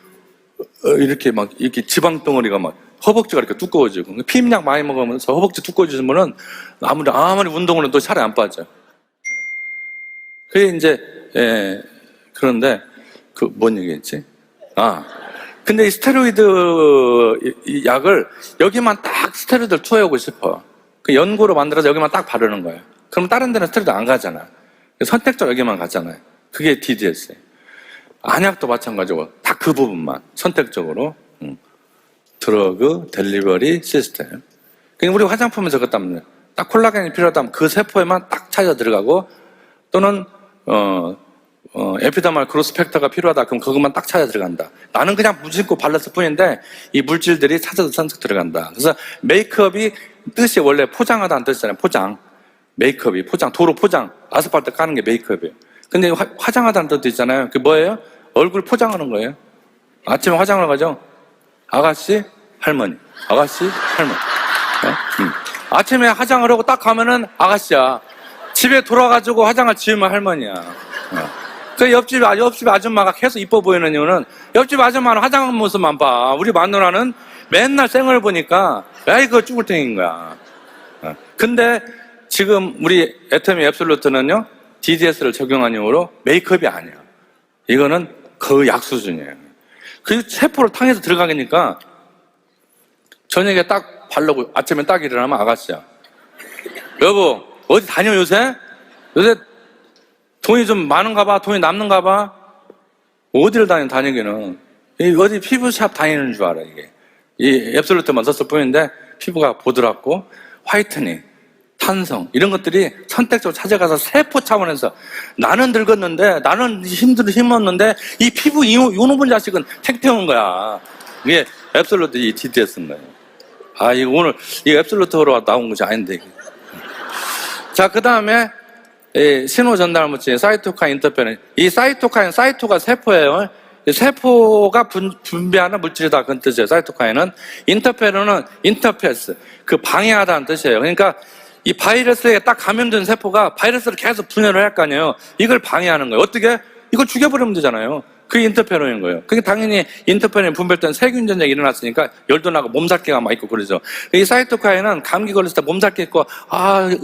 Speaker 1: 막 이렇게 지방 덩어리가 막 허벅지가 이렇게 두꺼워지고 피임약 많이 먹으면서 허벅지 두꺼워지면 아무리 운동을 해도 살이 안 빠져요. 그게 이제 그런데 뭔 얘기했지? 근데 이 스테로이드 이 약을 여기만 딱 스테로이드를 투여하고 싶어. 그 연고로 만들어서 여기만 딱 바르는 거예요. 그럼 다른 데는 스테로이드 안 가잖아. 선택적으로 여기만 가잖아요. 그게 DDS예요. 안약도 마찬가지고 딱 그 부분만 선택적으로 드러그 델리버리 시스템. 그러니까 우리 화장품에서 그렇다면 딱 콜라겐이 필요하다면 그 세포에만 딱 찾아 들어가고 또는 에피더말 그로스 팩터가 필요하다 그럼 그것만 딱 찾아 들어간다. 나는 그냥 무심코 발랐을 뿐인데 이 물질들이 찾아서 선택 들어간다. 그래서 메이크업이 뜻이 원래 포장하다는 뜻이잖아요. 포장. 메이크업이 포장, 도로 포장, 아스팔트 까는 게 메이크업이에요. 근데 화장하다는 뜻도 있잖아요. 그게 뭐예요? 얼굴 포장하는 거예요. 아침에 화장을 가죠. 아가씨, 할머니. 아가씨, 할머니. 아침에 화장을 하고 딱 가면은 아가씨야. 집에 돌아가지고 화장을 지으면 할머니야. 그 옆집 아줌마가 계속 이뻐 보이는 이유는 옆집 아줌마는 화장한 모습만 봐. 우리 마누라는 맨날 생얼 보니까 야 이거 쭈글탱인 거야. 근데 지금 우리 애터미 앱솔루트는요 DDS를 적용한 이후로 메이크업이 아니야. 이거는 그 약 수준이에요. 그 세포를 탕해서 들어가니까 저녁에 딱 바르고 아침에 딱 일어나면 아가씨야. 여보 어디 다녀 요새? 요새 돈이 좀 많은가 봐? 돈이 남는가 봐? 어디를 다니기는 어디 피부샵 다니는 줄 알아 이게. 이 앱솔루트만 썼을 뿐인데 피부가 부드럽고 화이트닝 탄성 이런 것들이 선택적으로 찾아가서 세포 차원에서 나는 늙었는데 나는 힘없는데 이 피부 이놈의 자식은 탱탱한 거야. 이게 앱솔루트 이 DDS인 거예요. 이거 오늘 이 앱솔루트로 나온 것이 아닌데. 자, 그 다음에 신호 전달 물질 사이토카인 인터페론. 이 사이토가 세포예요. 세포가 분비하는 물질이다 그런 뜻이에요. 사이토카인은. 인터페론은 인터페스 그 방해하다는 뜻이에요. 그러니까 이 바이러스에 딱 감염된 세포가 바이러스를 계속 분열을 할 거 아니에요. 이걸 방해하는 거예요. 어떻게? 이걸 죽여버리면 되잖아요. 그게 인터페론인 거예요. 그게 당연히 인터페론이 분비했던 세균 전쟁이 일어났으니까 열도 나고 몸살기가 막 있고 그러죠. 이 사이토카인은 감기 걸렸을 때 몸살기 있고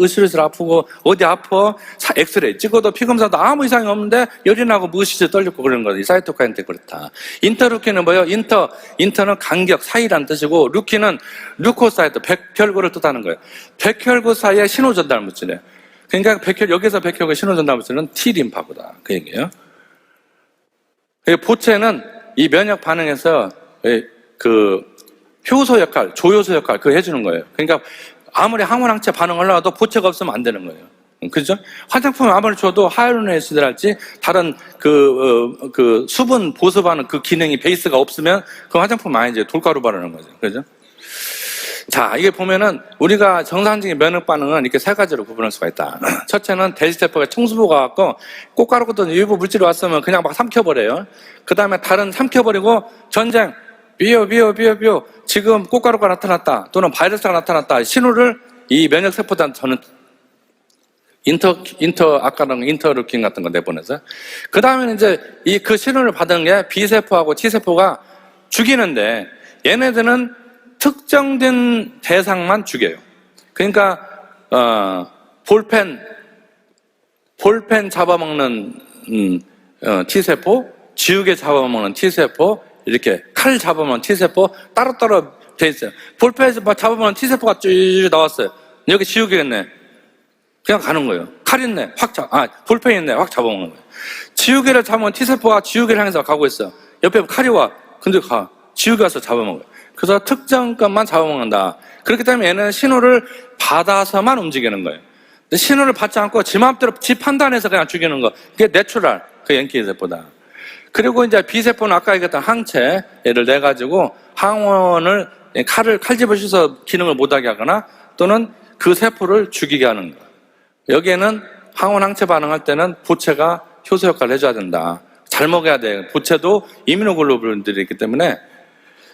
Speaker 1: 으슬으슬 아프고 어디 아파? 엑스레이 찍어도 피검사도 아무 이상이 없는데 열이 나고 무시지 떨리고 그러는 거예요. 이 사이토카인 때문에 그렇다. 인터루킨은 뭐예요? 인터는 간격, 사이란 뜻이고 루킨은 류코사이트, 백혈구를 뜻하는 거예요. 백혈구 사이의 신호 전달 물질이에요. 그러니까 여기서 백혈구 신호 전달 물질은 T림파구다. 그 얘기예요. 보체는 이 면역 반응에서 그 효소 역할, 조효소 역할 그거 해주는 거예요. 그러니까 아무리 항원 항체 반응을 하려도 보체가 없으면 안 되는 거예요. 그죠? 화장품을 아무리 줘도 하이루론에 쓰더랄지 다른 그 수분 보습하는 그 기능이 베이스가 없으면 그 화장품 아니지 돌가루 바르는 거죠. 그죠? 자, 이게 보면은 우리가 정상적인 면역 반응은 이렇게 세 가지로 구분할 수가 있다. 첫째는 대시세포가 청수부가 갖고 꽃가루 같은 일부 물질이 왔으면 그냥 막 삼켜버려요. 그 다음에 다른 삼켜버리고 전쟁, 비오. 지금 꽃가루가 나타났다. 또는 바이러스가 나타났다. 신호를 이 면역세포한테 저는 아까는 인터루킨 같은 거 내보내서. 그 다음에는 이제 그 신호를 받은 게 B세포하고 T세포가 죽이는데 얘네들은 특정된 대상만 죽여요. 그러니까 볼펜 잡아먹는 T세포, 지우개 잡아먹는 T세포, 이렇게 칼 잡아먹는 T세포 따로따로 돼 있어요. 볼펜에서 잡아먹는 T세포가 쭉 나왔어요. 여기 지우개겠네. 그냥 가는 거예요. 칼 있네. 볼펜 있네. 확 잡아먹는 거예요. 지우개를 잡으면 T세포가 지우개를 향해서 가고 있어. 옆에 칼이 와. 근데 지우개 와서 잡아먹어요. 그래서 특정 것만 잡아먹는다. 그렇기 때문에 얘는 신호를 받아서만 움직이는 거예요. 근데 신호를 받지 않고 지 마음대로 지 판단해서 그냥 죽이는 거. 그게 내추럴, 그 NK세포다. 그리고 이제 B세포는 아까 얘기했던 항체, 얘를 내가지고 항원을, 칼집을 씌워서 기능을 못하게 하거나 또는 그 세포를 죽이게 하는 거예요. 여기에는 항원 항체 반응할 때는 부체가 효소 역할을 해줘야 된다. 잘 먹여야 돼. 부체도 이뮤노글로불린들이 있기 때문에.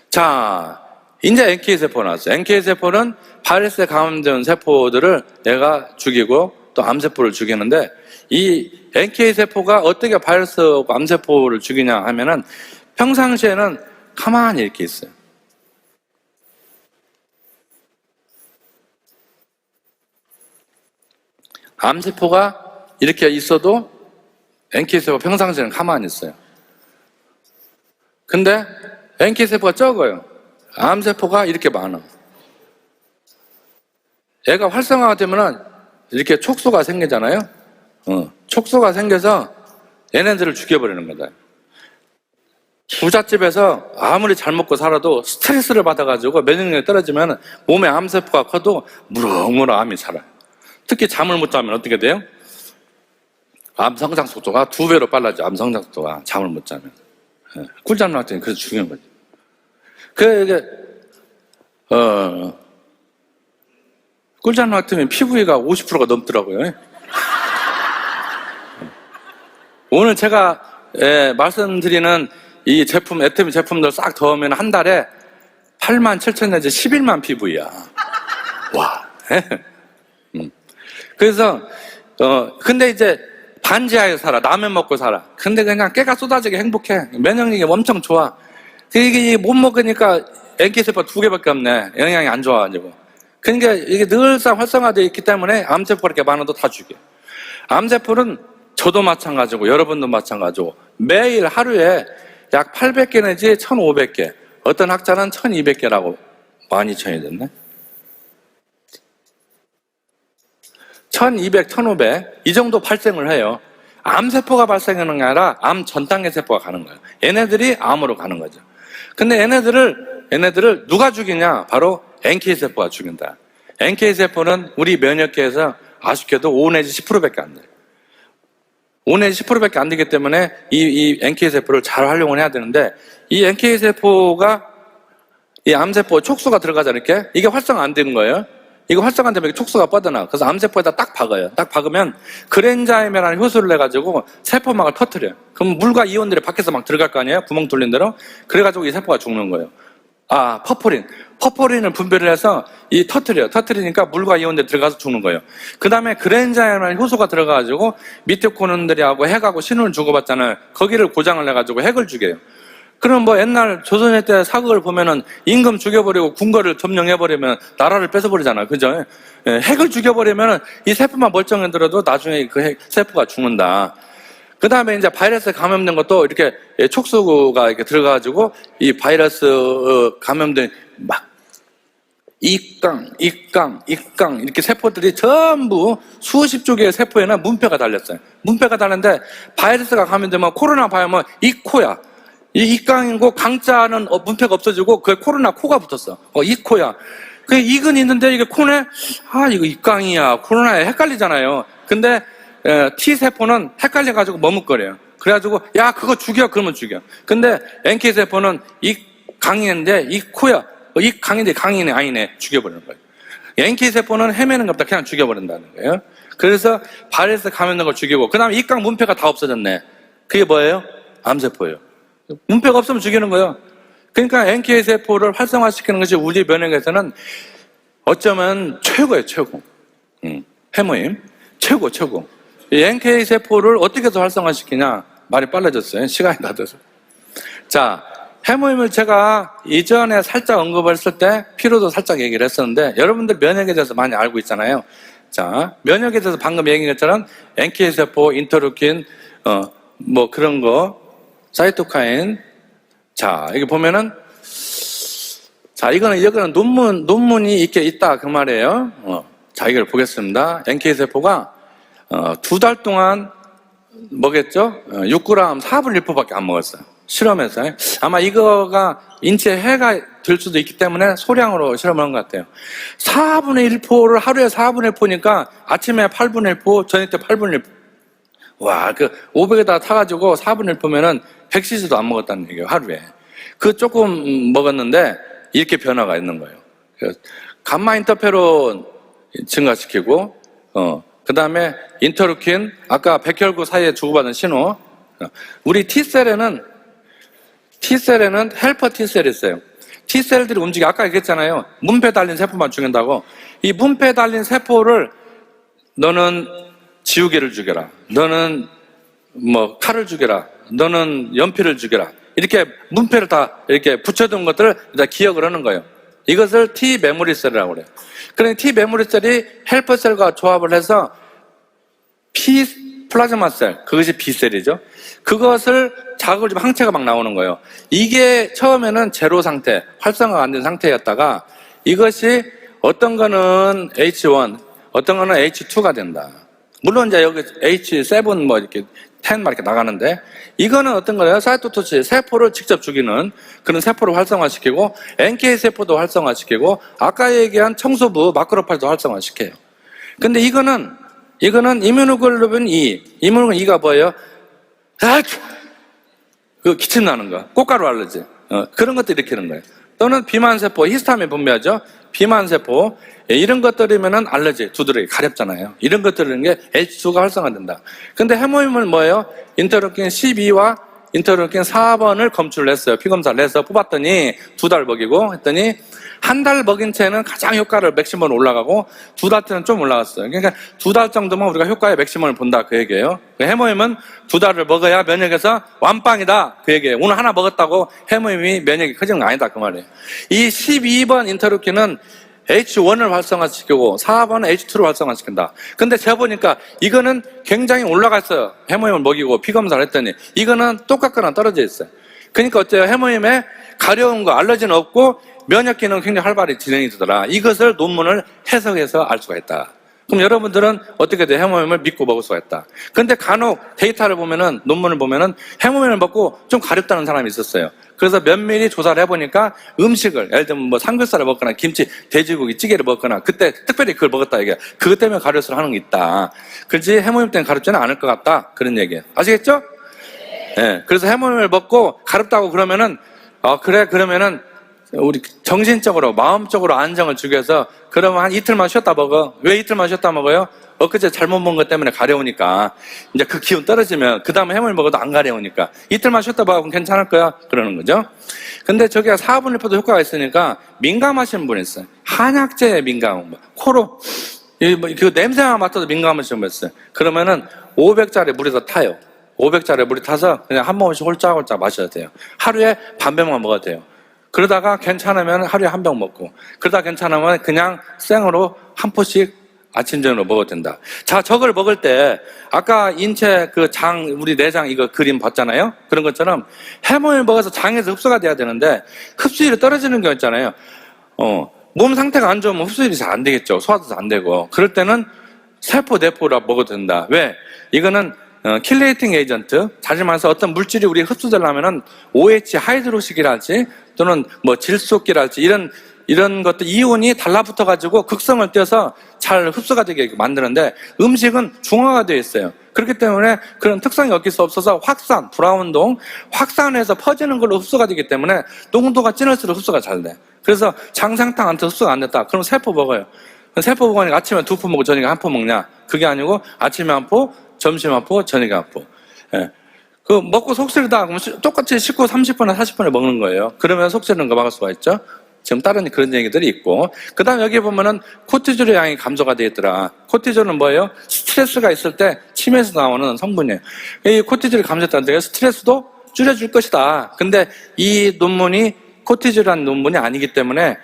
Speaker 1: 자, 이제 NK세포 나왔어요. NK세포는 바이러스에 감염된 세포들을 내가 죽이고 또 암세포를 죽이는데, 이 NK세포가 어떻게 바이러스하고 암세포를 죽이냐 하면은 평상시에는 가만히 이렇게 있어요. 암세포가 이렇게 있어도 NK세포가 평상시에는 가만히 있어요. 근데 NK세포가 적어요. 암세포가 이렇게 많아. 얘가 활성화가 되면은 이렇게 촉수가 생기잖아요. 촉수가 생겨서 얘네들을 죽여버리는 거다. 부잣집에서 아무리 잘 먹고 살아도 스트레스를 받아가지고 면역력이 떨어지면 몸에 암세포가 커도 무럭무럭 암이 살아요. 특히 잠을 못 자면 어떻게 돼요? 암 성장 속도가 2배로 빨라져. 암 성장 속도가, 잠을 못 자면. 꿀잠 나올 때는 그래서 죽이는 거죠. 이게 꿀잠 나올 때면 피부위가 50%가 넘더라고요. 오늘 제가 말씀드리는 이 제품, 에테미 제품들 싹 더하면 한 달에 87,000 내지 11만 피부위야. 와. 그래서 근데 이제 반지하에 살아. 라면 먹고 살아. 근데 그냥 깨가 쏟아지게 행복해. 면역력이 엄청 좋아. 이게 못 먹으니까 NK세포 2개밖에 없네. 영양이 안 좋아가지고. 그러니까 이게 늘상 활성화되어 있기 때문에 암세포가 이렇게 많아도 다 죽여. 암세포는 저도 마찬가지고 여러분도 마찬가지고 매일 하루에 약 800개 내지 1500개, 어떤 학자는 1200개라고 12,000이 됐네. 1200, 1500 이 정도 발생을 해요. 암세포가 발생하는 게 아니라 암 전단계 세포가 가는 거예요. 얘네들이 암으로 가는 거죠. 근데 얘네들을 누가 죽이냐? 바로 NK세포가 죽인다. NK세포는 우리 면역계에서 아쉽게도 5 내지 10%밖에 안 돼요. 5 내지 10%밖에 안 되기 때문에 이 NK세포를 잘 활용을 해야 되는데, 이 NK세포가 이 암세포 촉수가 들어가잖아요. 이게 활성화 안 되는 거예요. 이거 활성화 안 되면 촉수가 뻗어나. 그래서 암세포에다 딱 박아요. 딱 박으면 그랜자임이라는 효소를 내가지고 세포막을 터뜨려요. 그럼 물과 이온들이 밖에서 막 들어갈 거 아니에요? 구멍 뚫린 대로. 그래가지고 이 세포가 죽는 거예요. 퍼포린을 분배를 해서 터뜨리니까 물과 이온들이 들어가서 죽는 거예요. 그 다음에 그랜자임이라는 효소가 들어가가지고 미토콘드리아하고 핵하고 신호를 주고받잖아요. 거기를 고장을 내가지고 핵을 죽여요. 그럼 옛날 조선시대 때 사극을 보면은 임금 죽여버리고 궁궐을 점령해버리면 나라를 뺏어버리잖아요. 그죠? 핵을 죽여버리면은 이 세포만 멀쩡해들어도 나중에 그 세포가 죽는다. 그 다음에 이제 바이러스에 감염된 것도 이렇게 촉수가 이렇게 들어가가지고 이 바이러스 감염된 이깡 이렇게 세포들이 전부 수십 조개의 세포에는 문패가 달렸어요. 문패가 달렸는데 바이러스가 감염되면 코로나 바이러스는 이코야. 이 이깡이고 강자는 문패가 없어지고 그 코로나 코가 붙었어. 이코야. 그 이근 있는데 이게 코네. 이거 이깡이야. 코로나에 헷갈리잖아요. 근데 T세포는 헷갈려가지고 머뭇거려요. 그래가지고 야 그거 죽여 그러면 죽여. 근데 NK세포는 이 강인데 이 코야. 이 강인데 강인이 아니네. 죽여버리는 거예요. NK세포는 헤매는 것보다 그냥 죽여버린다는 거예요. 그래서 바이러스 감염된 걸 죽이고, 그 다음에 이깡 문패가 다 없어졌네. 그게 뭐예요? 암세포예요. 문패가 없으면 죽이는 거예요. 그러니까 NK세포를 활성화시키는 것이 우리 면역에서는 어쩌면 최고예요, 최고. 해모임. 최고. 이 NK세포를 어떻게 해서 활성화시키냐? 말이 빨라졌어요. 시간이 다 돼서. 자, 해모임을 제가 이전에 살짝 언급을 했을 때 피로도 살짝 얘기를 했었는데, 여러분들 면역에 대해서 많이 알고 있잖아요. 자, 면역에 대해서 방금 얘기했던 NK세포, 인터루킨, 뭐 그런 거, 사이토카인. 자, 여기 보면은, 자, 이거는 논문이 있다, 그 말이에요. 자, 이걸 보겠습니다. NK세포가, 2달 동안 먹였죠? 6g 4분의 1포밖에 안 먹었어요. 실험에서. 아마 이거가 인체에 해가 될 수도 있기 때문에 소량으로 실험을 한 것 같아요. 4분의 1포를 하루에 4분의 1포니까 아침에 8분의 1포, 저녁 때 8분의 1포. 와, 500에다 타가지고 4분의 1포면은 100cc도 안 먹었다는 얘기예요, 하루에. 조금 먹었는데 이렇게 변화가 있는 거예요. 감마 인터페론 증가시키고, 그 다음에 인터루킨, 아까 백혈구 사이에 주고받은 신호. 우리 T셀에는 헬퍼 T셀이 있어요. T셀들이 움직여. 아까 얘기했잖아요. 문패 달린 세포만 죽인다고. 이 문패 달린 세포를 너는 지우개를 죽여라. 너는 뭐 칼을 죽여라. 너는 연필을 죽여라. 이렇게 문패를 다 이렇게 붙여둔 것들을 다 기억을 하는 거예요. 이것을 T 메모리 셀이라고 그래요. 그러니 T 메모리 셀이 헬퍼 셀과 조합을 해서 P 플라즈마 셀, 그것이 B셀이죠. 그것을 자극을 좀 항체가 막 나오는 거예요. 이게 처음에는 제로 상태, 활성화가 안 된 상태였다가 이것이 어떤 거는 H1, 어떤 거는 H2가 된다. 물론 이제 여기 H7 뭐 이렇게 10 막 이렇게 나가는데 이거는 어떤 거예요? 사이토토시, 세포를 직접 죽이는 그런 세포를 활성화시키고 NK 세포도 활성화시키고 아까 얘기한 청소부 마크로파지도 활성화시켜요. 근데 이거는 이뮤노글로빈 E. 이뮤노글로빈 E가 뭐예요? 기침 나는 거. 꽃가루 알러지. 그런 것들 일으키는 거예요. 또는 비만세포, 히스타민 분비하죠. 비만세포. 이런 것들이면은 알러지, 두드러기, 가렵잖아요. 이런 것들은 게 H2가 활성화된다. 근데 해모임은 뭐예요? 인터루킨 12와 인터루킨 4번을 검출을 했어요. 피검사를 해서 뽑았더니 2달 먹이고 했더니 한 달 먹인 채는 가장 효과를 맥시멈 올라가고 2달 때는 좀 올라갔어요. 그러니까 2달 정도면 우리가 효과의 맥시멈을 본다 그 얘기예요. 해모임은 2달을 먹어야 면역에서 완빵이다 그 얘기예요. 오늘 하나 먹었다고 해모임이 면역이 커지는 거 아니다 그 말이에요. 이 12번 인터루킨은 H1을 활성화시키고 4번은 H2를 활성화시킨다. 근데 제가 보니까 이거는 굉장히 올라갔어요. 해모임을 먹이고 피검사를 했더니 이거는 똑같거나 떨어져 있어요. 그러니까 어때요? 해모임에 가려운 거 알러지는 없고 면역 기능은 굉장히 활발히 진행이 되더라. 이것을 논문을 해석해서 알 수가 있다. 그럼 여러분들은 어떻게 돼? 해모임을 믿고 먹을 수가 있다. 근데 간혹 데이터를 보면은, 논문을 보면은 해모임을 먹고 좀 가렵다는 사람이 있었어요. 그래서 면밀히 조사를 해보니까 음식을, 예를 들면 뭐 삼겹살을 먹거나 김치, 돼지고기, 찌개를 먹거나 그때 특별히 그걸 먹었다 이게. 그것 때문에 가려서 하는 게 있다. 그렇지 해모임 때문에 가렵지는 않을 것 같다. 그런 얘기예요. 아시겠죠? 네. 그래서 해모임을 먹고 가렵다고 그러면은, 그래, 그러면은 우리 정신적으로 마음적으로 안정을 주기 위해서 그러면 한 이틀만 쉬었다 먹어. 왜 이틀만 쉬었다 먹어요? 엊그제 잘못 먹은 것 때문에 가려우니까 이제 그 기운 떨어지면 그 다음에 해물 먹어도 안 가려우니까 이틀만 쉬었다 먹어. 그럼 괜찮을 거야 그러는 거죠. 근데 저기가 4분의 1포도 효과가 있으니까 민감하신 분이 있어요. 한약재에 민감한 분, 코로 그 냄새만 맡아도 민감하신 분 있어요. 그러면은 500짜리 물에다 타요. 500짜리 물에 타서 그냥 한 모금씩 홀짝홀짝 마셔야 돼요. 하루에 반병만 먹어도 돼요. 그러다가 괜찮으면 하루에 한 병 먹고, 그러다 괜찮으면 그냥 생으로 한 포씩 아침 저녁으로 먹어도 된다. 자, 저걸 먹을 때 아까 인체 그 장, 우리 내장 이거 그림 봤잖아요. 그런 것처럼 해모임을 먹어서 장에서 흡수가 돼야 되는데 흡수율이 떨어지는 경우 있잖아요. 몸 상태가 안 좋으면 흡수율이 잘 안 되겠죠. 소화도 잘 안 되고. 그럴 때는 세포 내포라 먹어도 된다. 왜? 이거는 킬레이팅 에이전트, 다시 말해서 어떤 물질이 우리 흡수되려면은 OH 하이드록시기랄지 또는 뭐 질소기랄지 이런 것들 이온이 달라붙어가지고 극성을 띄어서 잘 흡수가 되게 만드는데 음식은 중화가 되어 있어요. 그렇기 때문에 그런 특성이 어길 수 없어서 확산, 브라운동, 확산해서 퍼지는 걸로 흡수가 되기 때문에 농도가 진할수록 흡수가 잘 돼. 그래서 장상탕한테 흡수가 안 됐다. 그럼 세포 먹어요. 세포 먹으니까 아침에 2포 먹고 저녁에 1포 먹냐? 그게 아니고 아침에 1포, 점심 1포, 저녁에 1포. 예. 그 먹고 속 쓰리다 그러면 똑같이 19, 30분이나 40분에 먹는 거예요. 그러면 속 쓰리는 거 막을 수가 있죠. 지금 다른 그런 얘기들이 있고. 그 다음 여기 보면은 코티졸의 양이 감소가 되어 있더라. 코티졸은 뭐예요? 스트레스가 있을 때 침에서 나오는 성분이에요. 이 코티졸이 감소했다는 게 스트레스도 줄여줄 것이다. 근데 이 논문이 코티졸이라는 논문이 아니기 때문에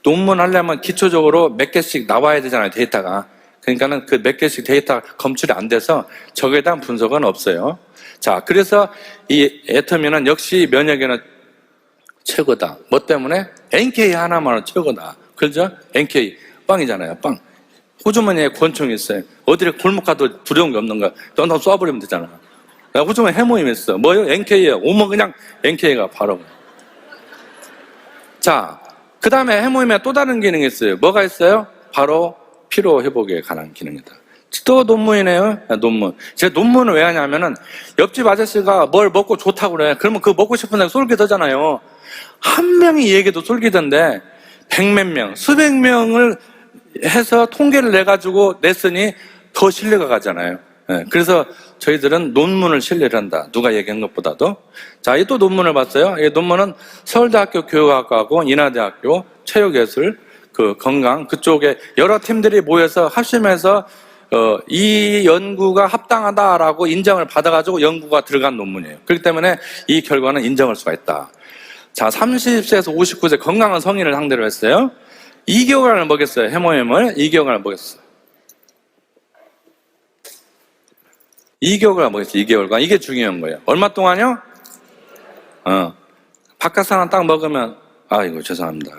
Speaker 1: 논문 하려면 기초적으로 몇 개씩 나와야 되잖아요. 데이터가. 그러니까는 그 몇 개씩 데이터 검출이 안 돼서 저거에 대한 분석은 없어요. 자, 그래서 이 애터미는 역시 면역에는 최고다. 뭐 때문에? NK 하나만은 최고다. 그렇죠? NK. 빵이잖아요, 빵. 호주머니에 권총이 있어요. 어디를 골목 가도 두려운 게 없는 거야. 넌 쏴버리면 되잖아. 나 호주머니에 해모임 있어. 뭐요? NK예요. 오면 그냥 NK가 바로. 자, 그 다음에 해모임에 또 다른 기능이 있어요. 뭐가 있어요? 바로 피로 회복에 관한 기능이다. 또 논문이네요. 논문. 제가 논문을 왜 하냐면은 옆집 아저씨가 뭘 먹고 좋다고 그래. 그러면 그 먹고 싶은 데 솔깃하잖아요. 한 명이 얘기해도 솔깃한데 100몇 명, 수백 명을 해서 통계를 내가지고 냈으니 더 신뢰가 가잖아요. 그래서 저희들은 논문을 신뢰를 한다. 누가 얘기한 것보다도. 자, 이 또 논문을 봤어요. 이 논문은 서울대학교 교육학과하고 인하대학교 체육예술, 그 건강 그쪽에 여러 팀들이 모여서 합심해서 이 연구가 합당하다라고 인정을 받아가지고 연구가 들어간 논문이에요. 그렇기 때문에 이 결과는 인정할 수가 있다. 자, 30세에서 59세 건강한 성인을 상대로 했어요. 2개월간을 먹였어요. 해모임을 2개월간을 먹였어요. 2개월간 먹였어요. 2개월간. 이게 중요한 거예요. 얼마 동안요? 박하산을 딱 먹으면, 아이고, 죄송합니다.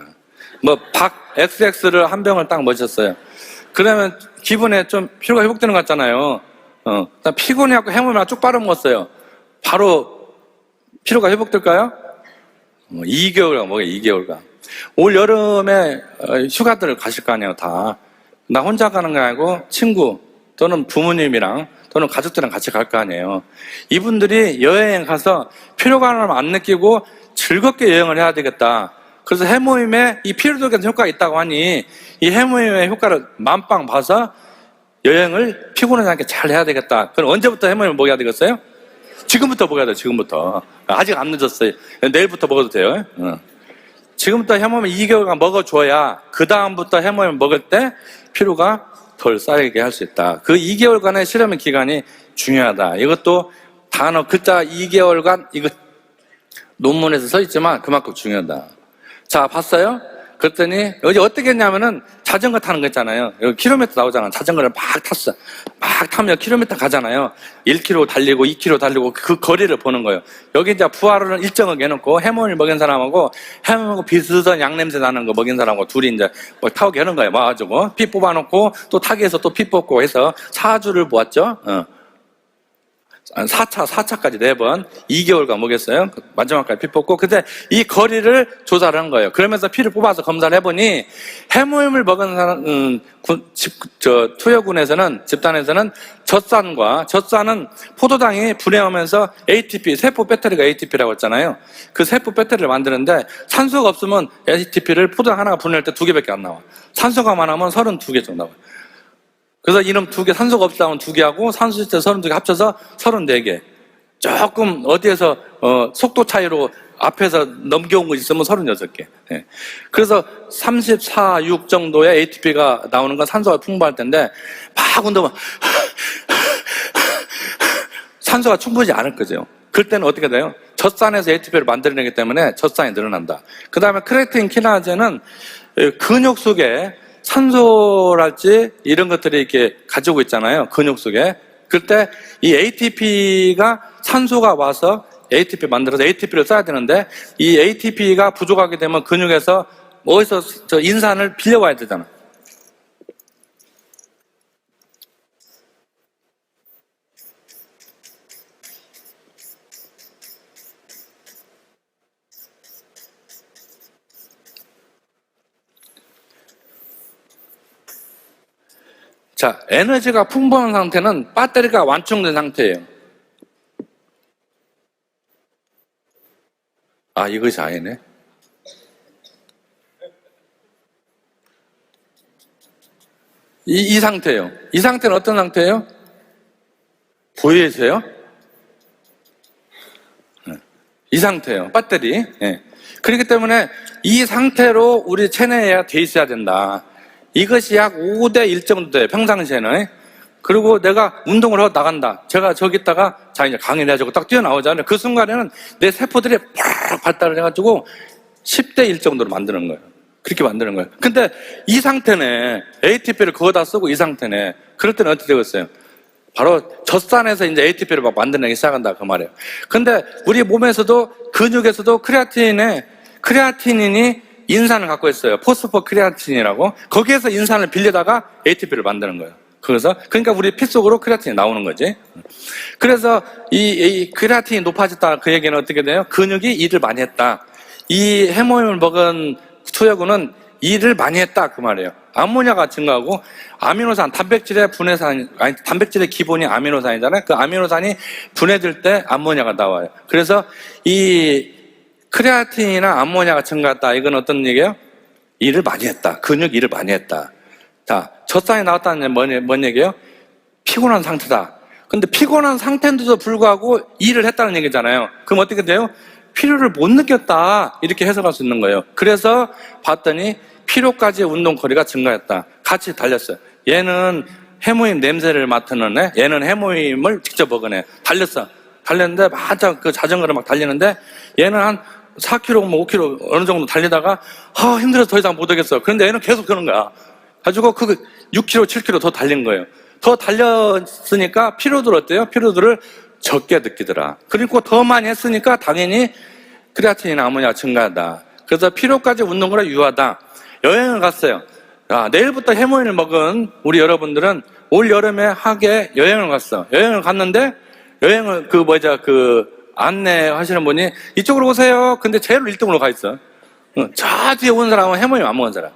Speaker 1: XX를 한 병을 딱 마셨어요. 그러면 기분에 좀 피로가 회복되는 것 같잖아요. 피곤해갖고 해모임을 쭉 빨아먹었어요. 바로 피로가 회복될까요? 2개월간 먹어요. 2개월간. 올 여름에 휴가들을 가실 거 아니에요. 다. 나 혼자 가는 게 아니고 친구 또는 부모님이랑 또는 가족들이랑 같이 갈 거 아니에요. 이분들이 여행 가서 피로감을 안 느끼고 즐겁게 여행을 해야 되겠다. 그래서 해모임에 이 피로도에 효과가 있다고 하니 이 해모임의 효과를 만빵 봐서 여행을 피곤하지 않게 잘 해야 되겠다. 그럼 언제부터 해모임을 먹어야 되겠어요? 지금부터 먹어야 돼요. 지금부터. 아직 안 늦었어요. 내일부터 먹어도 돼요. 지금부터 해모임 2개월간 먹어줘야 그 다음부터 해모임 먹을 때 피로가 덜 쌓이게 할 수 있다. 그 2개월간의 실험 기간이 중요하다. 이것도 단어 글자 2개월간 이거 논문에서 써 있지만 그만큼 중요하다. 자, 봤어요? 그랬더니 여기 어떻게 했냐면은 자전거 타는 거 있잖아요. 여기 킬로미터 나오잖아. 자전거를 막 탔어. 막 타면 킬로미터 가잖아요. 1km 달리고 2km 달리고 그 거리를 보는 거예요. 여기 이제 부하로는 일정하게 해놓고 해모임을 먹인 사람하고 해모임하고 비슷한 양냄새 나는 거 먹인 사람하고 둘이 이제 뭐 타오게 하는 거예요. 모아가지고 피 뽑아놓고 또 타기에서 또 피 뽑고 해서 4주를 모았죠. 4차까지 4번 2개월간 먹였어요. 마지막까지 피 뽑고. 근데 이 거리를 조사를 한 거예요. 그러면서 피를 뽑아서 검사를 해보니 해모임을 먹은 사람, 투여군에서는, 집단에서는 젖산은 포도당이 분해하면서 ATP, 세포 배터리가 ATP라고 했잖아요. 그 세포 배터리를 만드는데 산소가 없으면 ATP를 포도당 하나가 분해할 때 2개밖에 안 나와. 산소가 많으면 32개 정도 나와요. 그래서 이놈 2개, 산소가 없다면 2개하고 산소시체 32개 합쳐서 34개. 조금 어디에서 속도 차이로 앞에서 넘겨온 거 있으면 36개. 예. 그래서 34, 6 정도의 ATP가 나오는 건 산소가 풍부할 텐데 막 운동하면 산소가 충분하지 않을 거죠. 그럴 때는 어떻게 돼요? 젖산에서 ATP를 만들어내기 때문에 젖산이 늘어난다. 그 다음에 크레아틴 키나제는 근육 속에 산소랄지 이런 것들이 이렇게 가지고 있잖아요. 근육 속에. 그때 이 ATP가 산소가 와서 ATP 만들어서 ATP를 써야 되는데 이 ATP가 부족하게 되면 근육에서 어디서 인산을 빌려와야 되잖아. 자, 에너지가 풍부한 상태는 배터리가 완충된 상태예요. 아, 이것이 아니네. 이 상태예요. 이 상태는 어떤 상태예요? 보이세요? 이 상태예요. 배터리. 네. 그렇기 때문에 이 상태로 우리 체내에 돼 있어야 된다. 이것이 약 5대 1 정도 돼요. 평상시에는. 그리고 내가 운동을 하고 나간다. 제가 저기 있다가 자 이제 강의를 해가지고 딱 뛰어나오잖아요. 그 순간에는 내 세포들이 팍 발달을 해가지고 10대 1 정도로 만드는 거예요. 그렇게 만드는 거예요. 근데 이 상태네. ATP를 그거다 쓰고 이 상태네. 그럴 때는 어떻게 되겠어요? 바로 젖산에서 이제 ATP를 막 만들어내기 시작한다 그 말이에요. 근데 우리 몸에서도 근육에서도 크레아틴인이 인산을 갖고 있어요. 포스포크레아틴이라고. 거기에서 인산을 빌려다가 ATP를 만드는 거예요. 그러니까 우리 피 속으로 크레아틴이 나오는 거지. 그래서 이 크레아틴이 높아졌다 그 얘기는 어떻게 돼요? 근육이 일을 많이 했다. 이 해모임을 먹은 투여군은 일을 많이 했다 그 말이에요. 암모니아가 증가하고 아미노산, 단백질의 기본이 아미노산이잖아요. 그 아미노산이 분해될 때 암모니아가 나와요. 그래서 이 크레아틴이나 암모니아가 증가했다. 이건 어떤 얘기예요? 일을 많이 했다. 근육 일을 많이 했다. 자, 젖산이 나왔다는 게 뭔 얘기예요? 피곤한 상태다. 근데 피곤한 상태인데도 불구하고 일을 했다는 얘기잖아요. 그럼 어떻게 돼요? 피로를 못 느꼈다. 이렇게 해석할 수 있는 거예요. 그래서 봤더니 피로까지 운동거리가 증가했다. 같이 달렸어요. 얘는 해모임 냄새를 맡는 애, 얘는 해모임을 직접 먹은 애. 달렸는데 막 그 자전거를 막 달리는데 얘는 한 4km, 5km 어느 정도 달리다가 힘들어서 더 이상 못 하겠어. 그런데 얘는 계속 그러는 거야. 가지고 그 6km, 7km 더 달린 거예요. 더 달렸으니까 피로도를 어때요? 피로도를 적게 느끼더라. 그리고 더 많이 했으니까 당연히 크레아틴이나 아모니아가 증가하다. 그래서 피로까지 운동거리가 유하다. 여행을 갔어요. 내일부터 해모인을 먹은 우리 여러분들은 올 여름에 하게 여행을 갔어. 여행을 갔는데 여행을 안내하시는 분이 이쪽으로 오세요. 근데 제일 1등으로 가 있어. 저 뒤에 온 사람은 해모임 안 먹은 사람.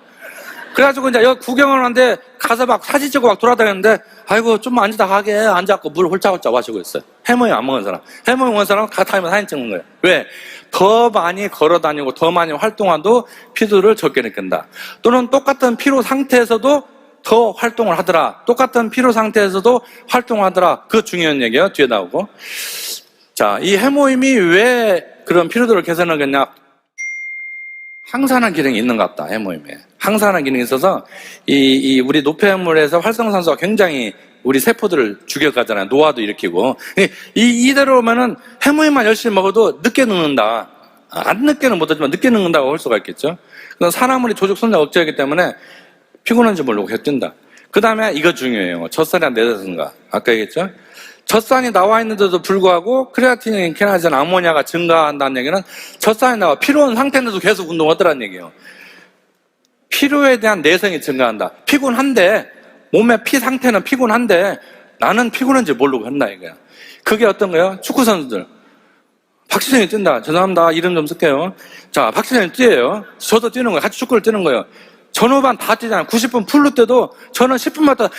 Speaker 1: 그래가지고 이제 여기 구경을 하는데 가서 막 사진 찍고 막 돌아다녔는데 아이고 좀만 앉다 가게 앉아갖고 물 홀짝홀짝 마시고 있어요. 해모임 안 먹은 사람. 해모임 먹은 사람은 가타이면 사진 찍는 거예요. 왜? 더 많이 걸어다니고 더 많이 활동해도 피로를 적게 느낀다. 또는 똑같은 피로 상태에서도 더 활동을 하더라. 똑같은 피로 상태에서도 활동하더라. 그거 중요한 얘기예요. 뒤에 나오고. 자, 이 해모임이 왜 그런 피로도를 개선하겠냐? 항산화 기능이 있는 것 같다. 해모임에 항산화 기능이 있어서 우리 노폐물에서 활성산소가 굉장히 우리 세포들을 죽여가잖아요. 노화도 일으키고. 이대로면은 해모임만 열심히 먹어도 늦게 늙는다. 안 늦게는 못하지만 늦게 늙는다고 할 수가 있겠죠. 그럼 사람의 조직 손상 억제하기 때문에 피곤한지 모르고 het뛴다. 그 다음에 이거 중요해요. 젖산이 안 내려서인가. 아까 얘기했죠. 젖산이 나와 있는데도 불구하고 크레아틴인, 케나진, 아모니아가 증가한다는 얘기는 젖산이 나와 피로한 상태인데도 계속 운동하더라는 얘기예요. 피로에 대한 내성이 증가한다. 피곤한데 몸의 피 상태는 피곤한데 나는 피곤한지 모르고 한다 이거야. 그게 어떤 거예요? 축구 선수들. 박지성이 뛴다. 죄송합니다. 이름 좀 쓸게요. 자, 박지성이 뛰어요. 저도 뛰는 거예요. 같이 축구를 뛰는 거예요. 전후반 다 뛰잖아요. 90분 풀로 때도 저는 10분마다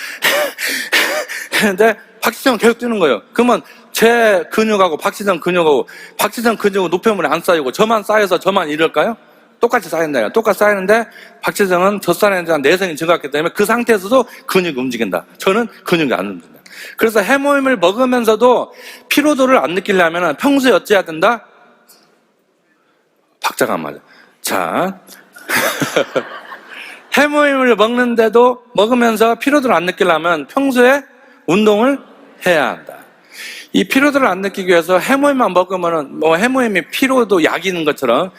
Speaker 1: 했는데 박지성은 계속 뛰는 거예요. 그러면 제 근육하고 박지성 근육하고 노폐물이 안 쌓이고 저만 쌓여서 저만 이럴까요? 똑같이 쌓인다요. 똑같이 쌓이는데 박지성은 젖산에 대한 내성이 증가했기 때문에 그 상태에서도 근육이 움직인다. 저는 근육이 안 움직인다. 그래서 해모임을 먹으면서도 피로도를 안 느끼려면 평소에 어찌해야 된다? 박자가 안 맞아. 자, 해모임을 먹으면서 피로도를 안 느끼려면 평소에 운동을 해야 한다. 이 피로도를 안 느끼기 위해서 해모임만 먹으면은 해모임이 피로도 약이는 것처럼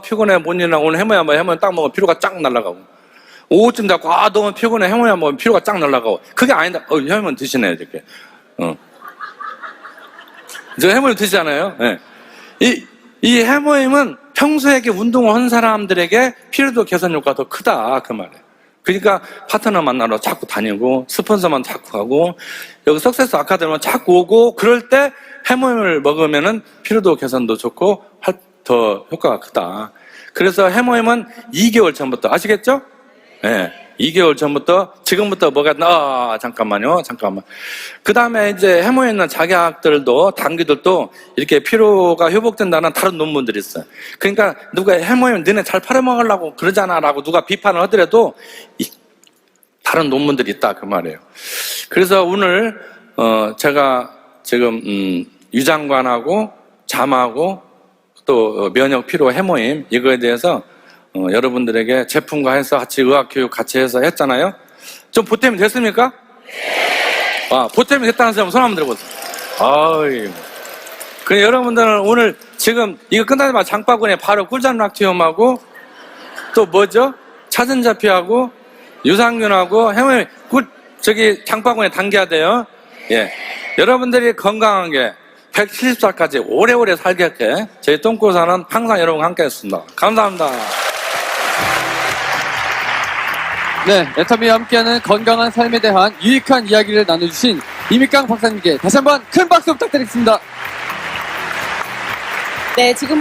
Speaker 1: 피곤해 못 일어나 오늘 해모임 딱 먹으면 피로가 쫙 날아가고 오후쯤 자고 너무 피곤해 해모임 먹으면 피로가 쫙 날아가고 그게 아니다. 해모임 드시네요 이렇게. 저 해모임 드시잖아요. 네. 이 해모임은 평소에 운동을 한 사람들에게 피로도 개선 효과가 더 크다 그 말이에요. 그러니까 파트너 만나러 자꾸 다니고 스폰서만 자꾸 가고 여기 석세스 아카데미만 자꾸 오고 그럴 때 해모임을 먹으면은 피로도 개선도 좋고 더 효과가 크다. 그래서 해모임은 2개월 전부터 아시겠죠? 네. 2개월 전부터 지금부터 잠깐만. 그 다음에 이제 해모에 있는 작약들도 단기들도 이렇게 피로가 회복된다는 다른 논문들이 있어요. 그러니까 누가 해모임 너네 잘 팔아먹으려고 그러잖아라고 누가 비판을 하더라도 다른 논문들이 있다 그 말이에요. 그래서 오늘 제가 지금 유장관하고 잠하고 또 면역 피로 해모임 이거에 대해서 여러분들에게 제품과 해서 같이 의학교육 같이 해서 했잖아요. 좀 보탬이 됐습니까? 보탬이 됐다는 사람 손 한번 들어보세요. 그럼 여러분들은 오늘 지금 이거 끝나자마자 장바구니에 바로 꿀잠락티움하고 또 뭐죠? 차전자피하고 유산균하고 해모임 장바구니에 당겨야 돼요. 예. 여러분들이 건강하게 170살까지 오래오래 살게끔 저희 똥꼬사는 항상 여러분과 함께 했습니다. 감사합니다.
Speaker 2: 네, 애터미와 함께하는 건강한 삶에 대한 유익한 이야기를 나눠주신 이미강 박사님께 다시 한번 큰 박수 부탁드리겠습니다.
Speaker 3: 네, 지금